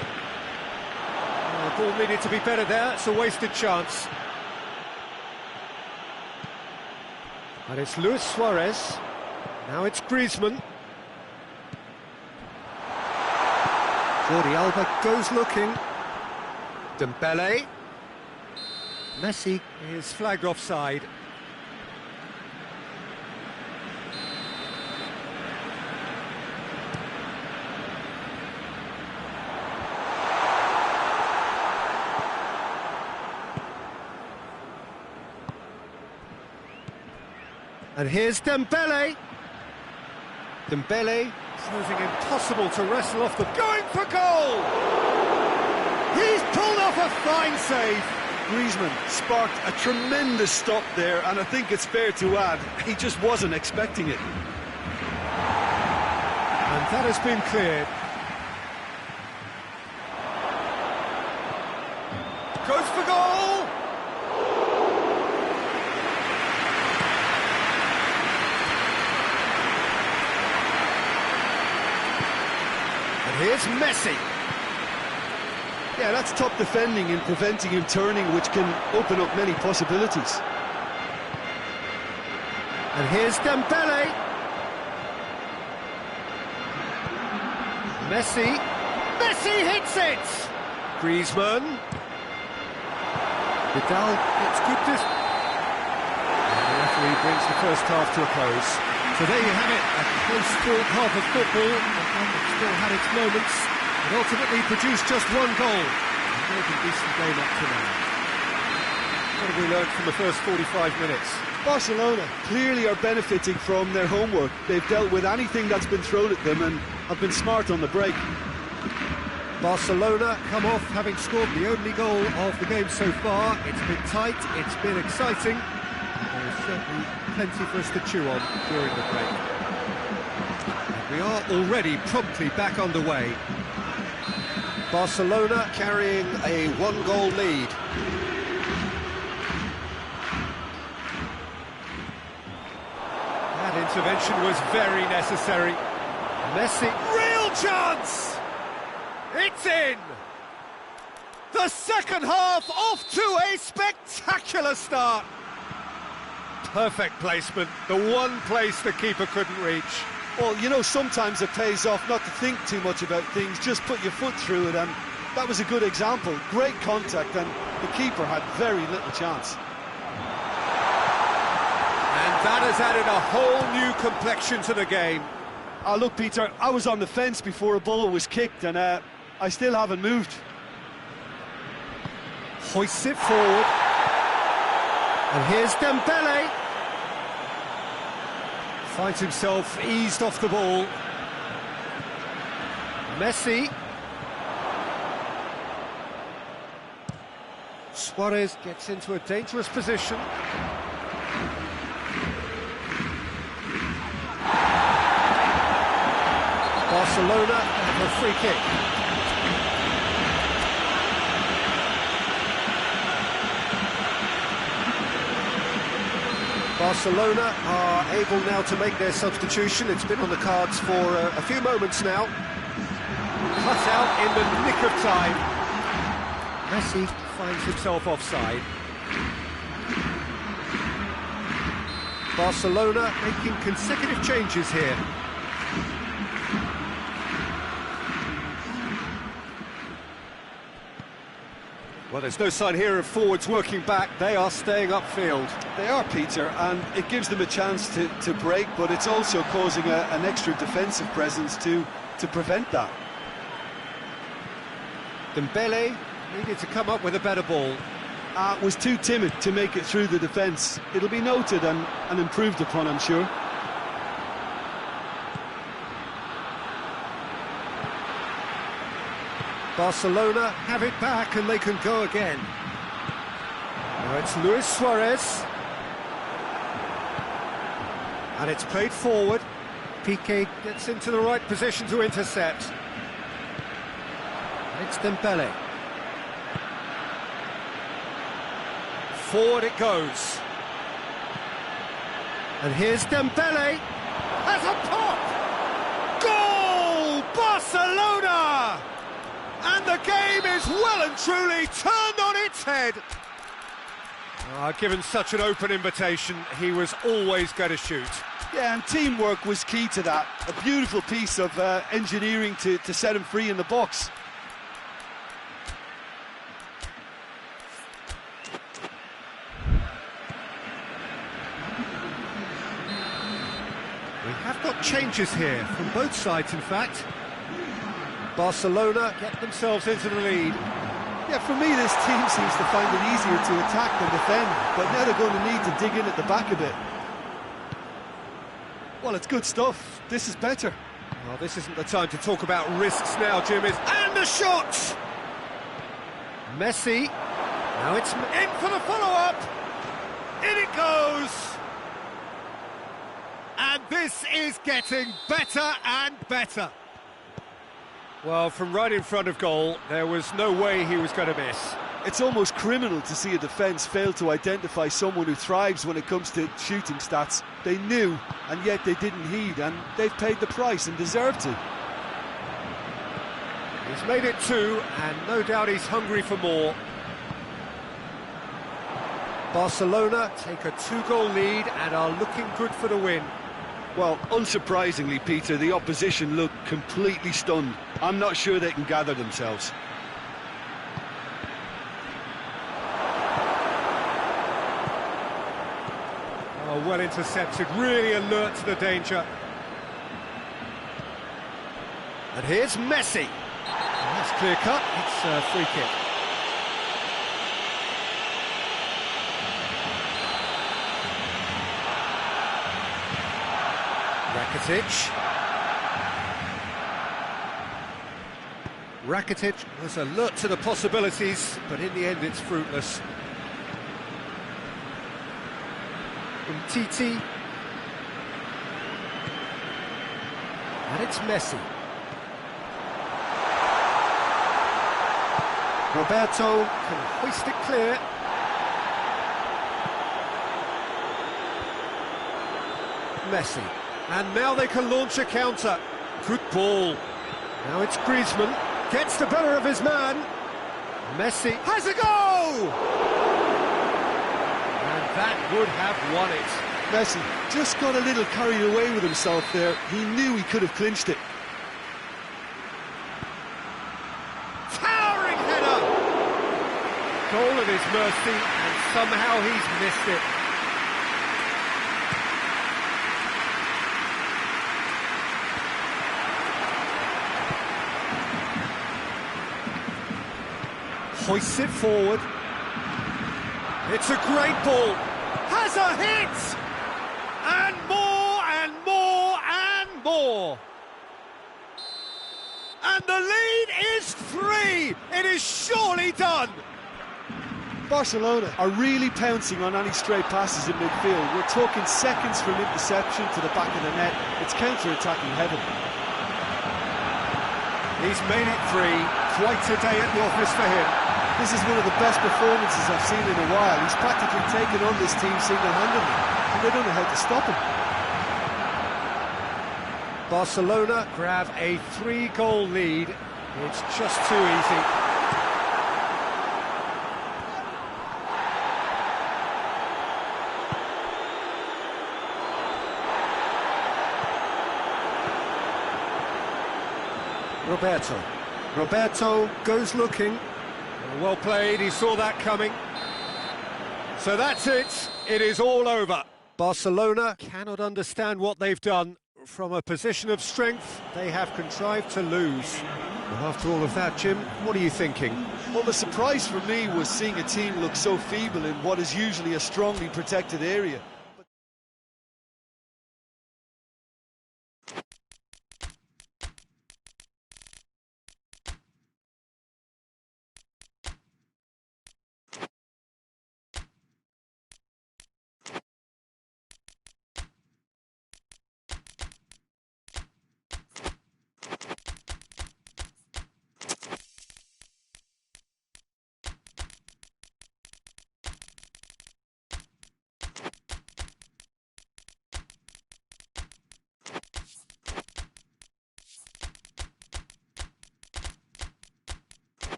Oh, the ball needed to be better there. It's a wasted chance. And it's Luis Suarez. Now it's Griezmann. Jordi Alba goes looking. Dembele. Messi is flagged offside. And here's Dembele. Dembele proving impossible to wrestle off the... Going for goal! He's pulled off a fine save. Griezmann sparked a tremendous stop there, and I think it's fair to add, he just wasn't expecting it. And that has been cleared. Goes for goal! And here's Messi. Yeah, that's top defending and preventing him turning, which can open up many possibilities. And here's Dembele. Messi. Messi hits it! Griezmann. Vidal gets good distance. The referee brings the first half to a close. So there you have it, a close-fought half of football, and one that still had its moments. It ultimately produced just one goal. A very decent game up to now. What have we learned from the first 45 minutes? Barcelona clearly are benefiting from their homework. They've dealt with anything that's been thrown at them and have been smart on the break. Barcelona come off having scored the only goal of the game so far. It's been tight, it's been exciting. There's certainly plenty for us to chew on during the break. And we are already promptly back underway. Barcelona carrying a one-goal lead. That intervention was very necessary. Messi, real chance! It's in! The second half off to a spectacular start. Perfect placement, the one place the keeper couldn't reach. Well, you know, sometimes it pays off not to think too much about things, just put your foot through it, and that was a good example. Great contact, and the keeper had very little chance. And that has added a whole new complexion to the game. Look, Peter, I was on the fence before a ball was kicked, and I still haven't moved. Hoists it forward. And here's Dembele. Finds himself eased off the ball. Messi. Suarez gets into a dangerous position. Barcelona have a free kick. Barcelona are able now to make their substitution. It's been on the cards for a few moments now. Cut out in the nick of time. Messi finds himself offside. Barcelona making consecutive changes here. Well, there's no sign here of forwards working back. They are staying upfield. They are, Peter, and it gives them a chance to break, but it's also causing an extra defensive presence to prevent that. Dembele needed to come up with a better ball. Was too timid to make it through the defence. It'll be noted and improved upon, I'm sure. Barcelona have it back and they can go again. Now it's Luis Suarez. And it's played forward. Piqué gets into the right position to intercept. It's Dembele. Forward it goes. And here's Dembele. Has a pop! Goal! Barcelona! And the game is well and truly turned on its head. Given such an open invitation, he was always going to shoot. Yeah, and teamwork was key to that. A beautiful piece of engineering to set him free in the box. We have got changes here from both sides, in fact. Barcelona get themselves into the lead. Yeah, for me, this team seems to find it easier to attack than defend, but now they're going to need to dig in at the back a bit. Well, it's good stuff. This is better. Well, this isn't the time to talk about risks now, Jim. And the shot! Messi. Now it's in for the follow-up. In it goes. And this is getting better and better. Well, from right in front of goal, there was no way he was going to miss. It's almost criminal to see a defence fail to identify someone who thrives when it comes to shooting stats. They knew, and yet they didn't heed, and they've paid the price and deserve to. He's made it two, and no doubt he's hungry for more. Barcelona take a two-goal lead and are looking good for the win. Well, unsurprisingly, Peter, the opposition look completely stunned. I'm not sure they can gather themselves. Oh, well intercepted, really alert to the danger. And here's Messi. That's clear cut, it's a free kick. Rakitic. Rakitic was alert to the possibilities, but in the end it's fruitless. Titi. And it's Messi. Roberto can hoist it clear. Messi. And now they can launch a counter. Good ball. Now it's Griezmann. Gets the better of his man. Messi has a goal! And that would have won it. Messi just got a little carried away with himself there. He knew he could have clinched it. Towering header! Goal at his mercy, and somehow he's missed it. Hoists it forward. It's a great ball. Has a hit! And more and more and more. And the lead is 3. It is surely done. Barcelona are really pouncing on any stray passes in midfield. We're talking seconds from interception to the back of the net. It's counter-attacking heaven. He's made it 3. Quite a day at the office for him. This is one of the best performances I've seen in a while. He's practically taken on this team single-handedly, and they don't know how to stop him. Barcelona grab a 3-goal lead. It's just too easy. Roberto goes looking. Well played, he saw that coming. So that's it, it is all over. Barcelona cannot understand what they've done. From a position of strength, they have contrived to lose. Well, after all of that, Jim, what are you thinking? Well, the surprise for me was seeing a team look so feeble in what is usually a strongly protected area.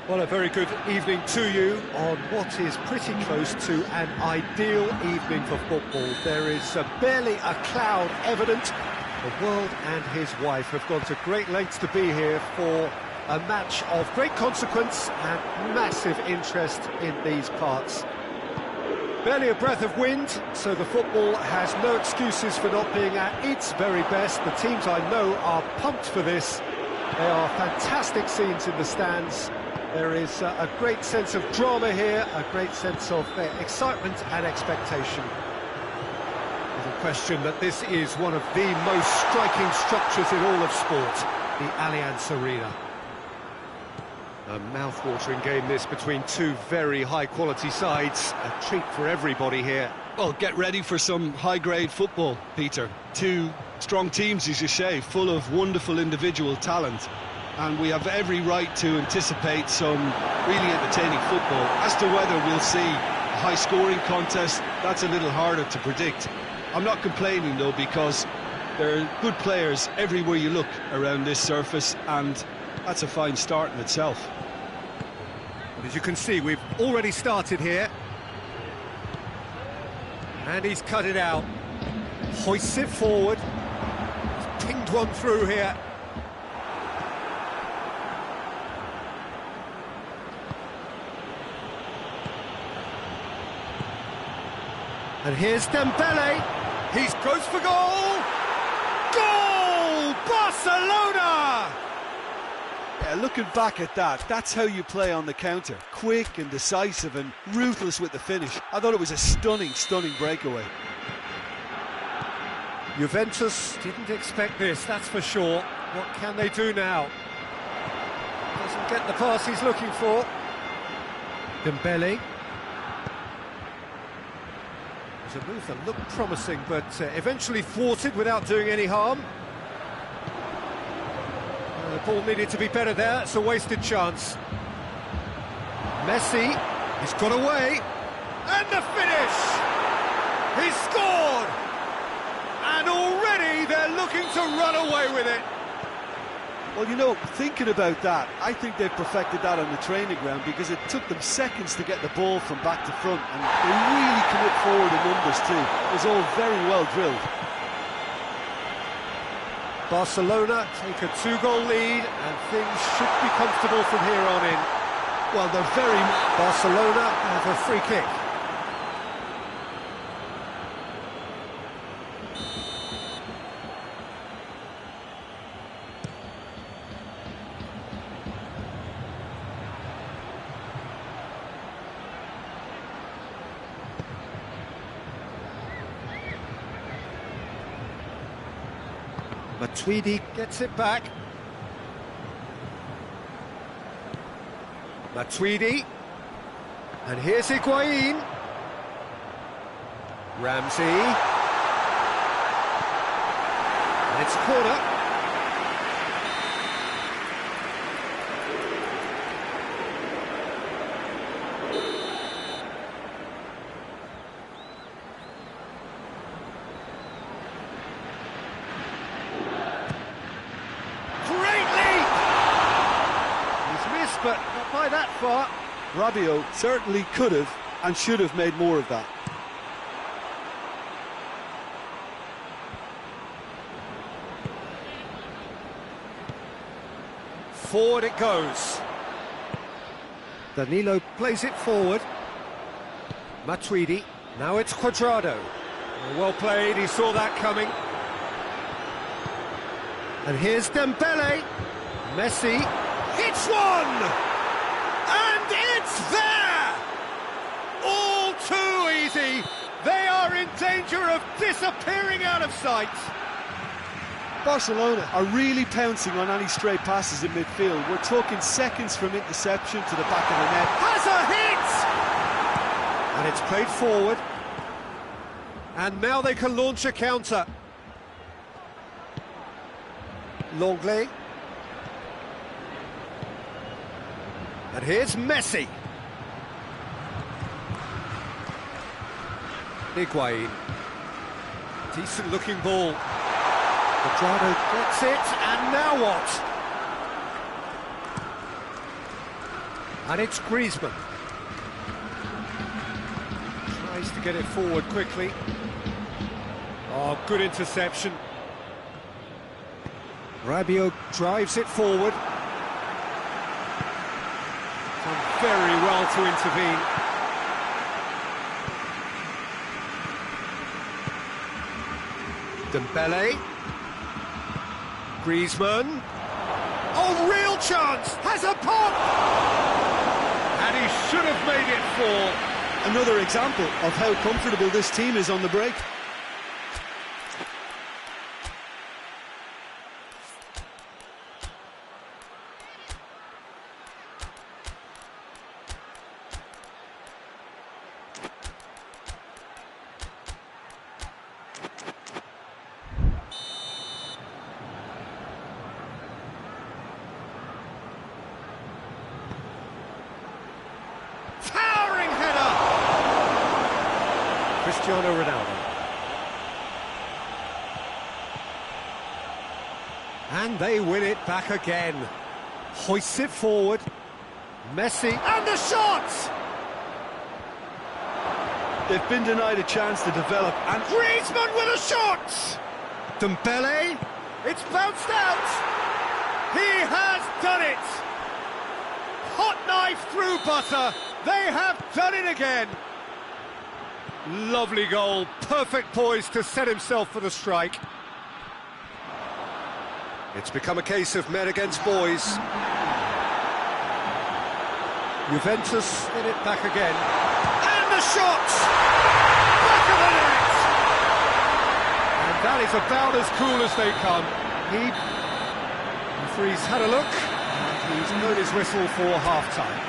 Well, a very good evening to you on what is pretty close to an ideal evening for football. There is barely a cloud evident. The world and his wife have gone to great lengths to be here for a match of great consequence and massive interest in these parts. Barely a breath of wind, so the football has no excuses for not being at its very best. The teams I know are pumped for this. They are fantastic scenes in the stands. There is a great sense of drama here, a great sense of excitement and expectation. There's a question that this is one of the most striking structures in all of sport, the Allianz Arena. A mouth-watering game this between two very high-quality sides. A treat for everybody here. Well, get ready for some high-grade football, Peter. Two strong teams, as you say, full of wonderful individual talent. And we have every right to anticipate some really entertaining football. As to whether we'll see a high-scoring contest, that's a little harder to predict. I'm not complaining, though, because there are good players everywhere you look around this surface, and that's a fine start in itself. As you can see, we've already started here. And he's cut it out. Hoists it forward. He's pinged one through here. And here's Dembele. He goes for goal! Goal! Barcelona! Yeah, looking back at that, that's how you play on the counter. Quick and decisive and ruthless with the finish. I thought it was a stunning, stunning breakaway. Juventus didn't expect this, that's for sure. What can they do now? Doesn't get the pass he's looking for. Dembele. There's a move that looked promising, but eventually thwarted without doing any harm. The ball needed to be better there, it's a wasted chance. Messi, he's got away, and the finish! He's scored! And already they're looking to run away with it. Well, you know, thinking about that, I think they've perfected that on the training ground, because it took them seconds to get the ball from back to front, and they really commit forward in numbers too. It was all very well drilled. Barcelona take a two-goal lead, and things should be comfortable from here on in. Well, they're very... Barcelona have a free kick. Matuidi gets it back. Matuidi. And here's Higuain. Ramsey. And it's a corner. But not by that far. Rabiot certainly could have and should have made more of that. Forward it goes. Danilo plays it forward. Matuidi. Now it's Cuadrado. Well played, he saw that coming. And here's Dembele. Messi. It's one! And it's there! All too easy. They are in danger of disappearing out of sight. Barcelona are really pouncing on any stray passes in midfield. We're talking seconds from interception to the back of the net. Has a hit! And it's played forward. And now they can launch a counter. Longley. And here's Messi. Higuain. Decent looking ball. Cuadrado gets it, and now what? And it's Griezmann. Tries to get it forward quickly. Oh, good interception. Rabiot drives it forward. Done very well to intervene. Dembele. Griezmann. Oh, real chance! Has a pop! And he should have made it four. Another example of how comfortable this team is on the break. Towering header! Cristiano Ronaldo. And they win it back again. Hoists it forward. Messi, and the shot! They've been denied a chance to develop, and Griezmann with a shot! Dembele, it's bounced out! He has done it! Hot knife through butter, they have done it again! Lovely goal, perfect poise to set himself for the strike. It's become a case of men against boys. Juventus get it back again. And the shot! Back of the net! And that is about as cool as they come. The referee's had a look, and he's blown his whistle for half-time.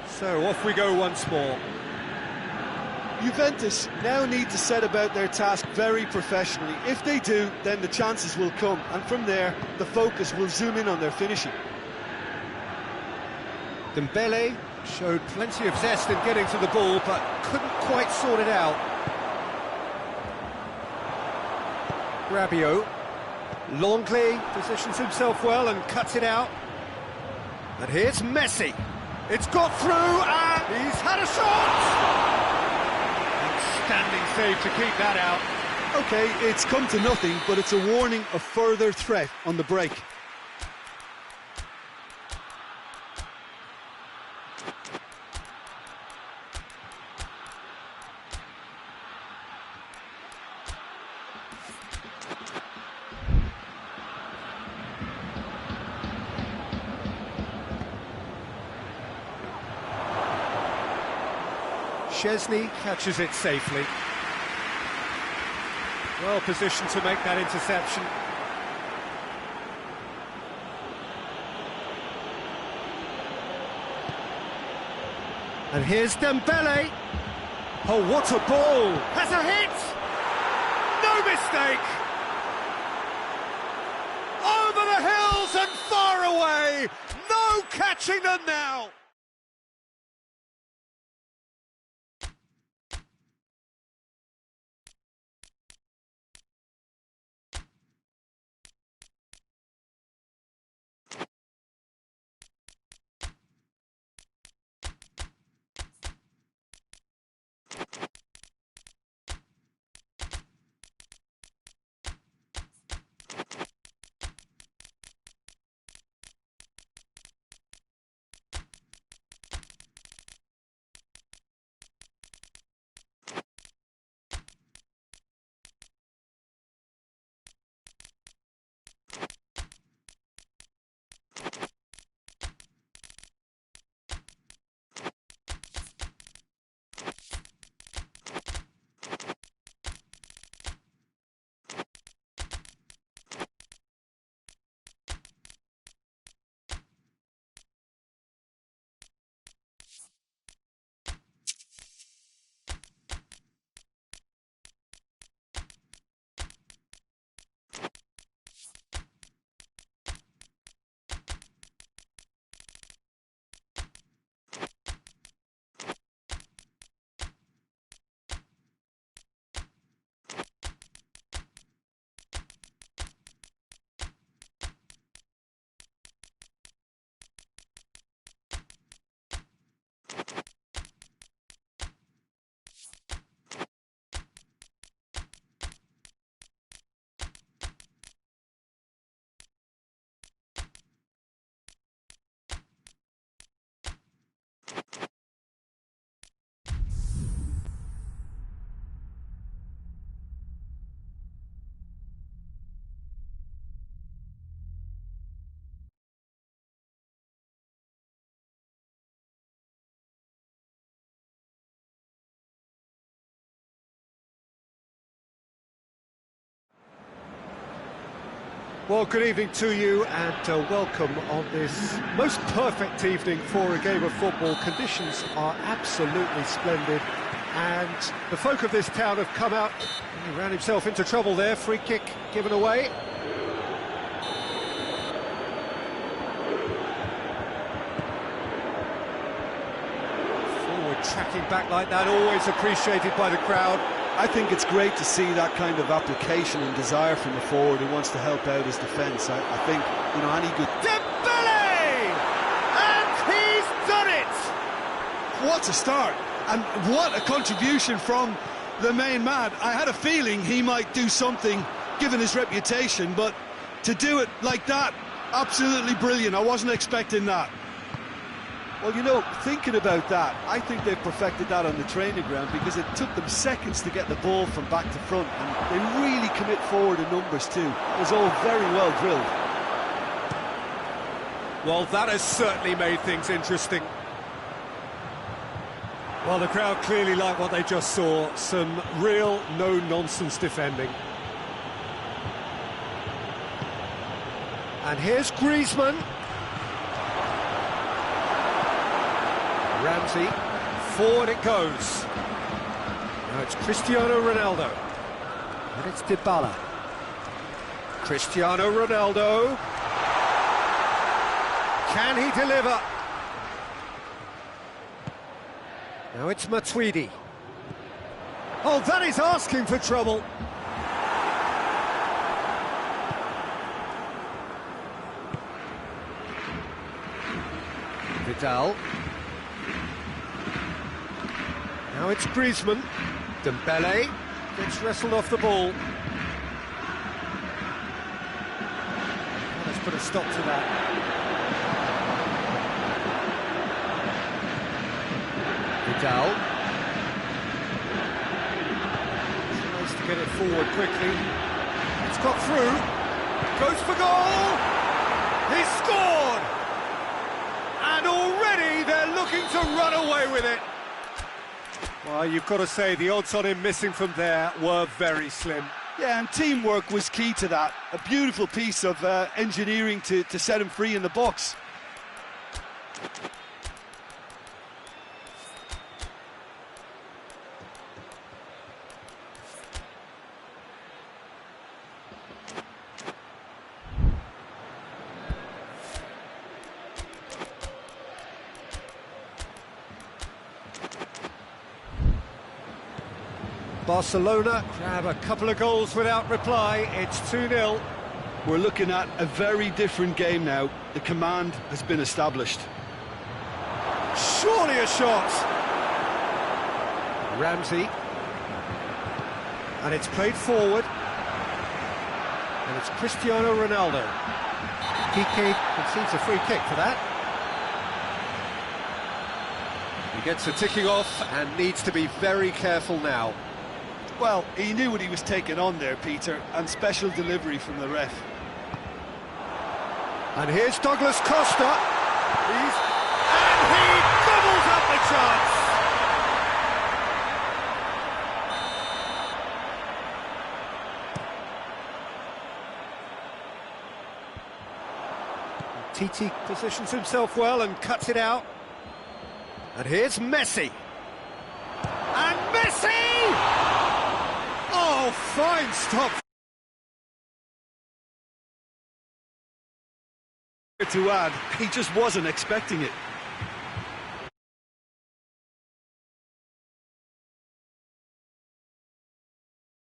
So off we go once more. Juventus now need to set about their task very professionally. If they do, then the chances will come, and from there, the focus will zoom in on their finishing. Dembele showed plenty of zest in getting to the ball, but couldn't quite sort it out. Rabiot. Longley positions himself well and cuts it out. And here's Messi. It's got through, and he's had a shot! Outstanding save to keep that out. Okay, it's come to nothing, but it's a warning of further threat on the break. Szczesny catches it safely. Well positioned to make that interception. And here's Dembele. Oh, what a ball! Has a hit! No mistake! Over the hills and far away! No catching them now! Well, good evening to you and welcome on this most perfect evening for a game of football. Conditions are absolutely splendid and the folk of this town have come out. He ran himself into trouble there, free kick given away. Forward tracking back like that, always appreciated by the crowd. I think it's great to see that kind of application and desire from the forward who wants to help out his defence. I think, you know, any good... Dembele! And he's done it! What a start! And what a contribution from the main man. I had a feeling he might do something, given his reputation, but to do it like that, absolutely brilliant. I wasn't expecting that. Well, you know, thinking about that, I think they've perfected that on the training ground because it took them seconds to get the ball from back to front, and they really commit forward in numbers too. It was all very well drilled. Well, that has certainly made things interesting. Well, the crowd clearly like what they just saw. Some real no-nonsense defending. And here's Griezmann. Ramsey, forward it goes. Now it's Cristiano Ronaldo. And it's Dybala. Cristiano Ronaldo. Can he deliver? Now it's Matuidi. Oh, that is asking for trouble. Vidal. Now it's Griezmann. Dembele gets wrestled off the ball. Let's put a stop to that. Vidal tries to get it forward quickly. It's got through. Goes for goal. He's scored. And already they're looking to run away with it. Well, you've got to say the odds on him missing from there were very slim. Yeah, and teamwork was key to that. A beautiful piece of engineering to set him free in the box. Barcelona grab a couple of goals without reply. It's 2-0. We're looking at a very different game now. The command has been established. Surely a shot. Ramsey. And it's played forward. And it's Cristiano Ronaldo. Piqué concedes a free kick for that. He gets a ticking off and needs to be very careful now. Well, he knew what he was taking on there, Peter, and special delivery from the ref. And here's Douglas Costa. And he gobbles up the chance. Titi positions himself well and cuts it out. And here's Messi. And Messi! Oh, fine stop. To add, he just wasn't expecting it.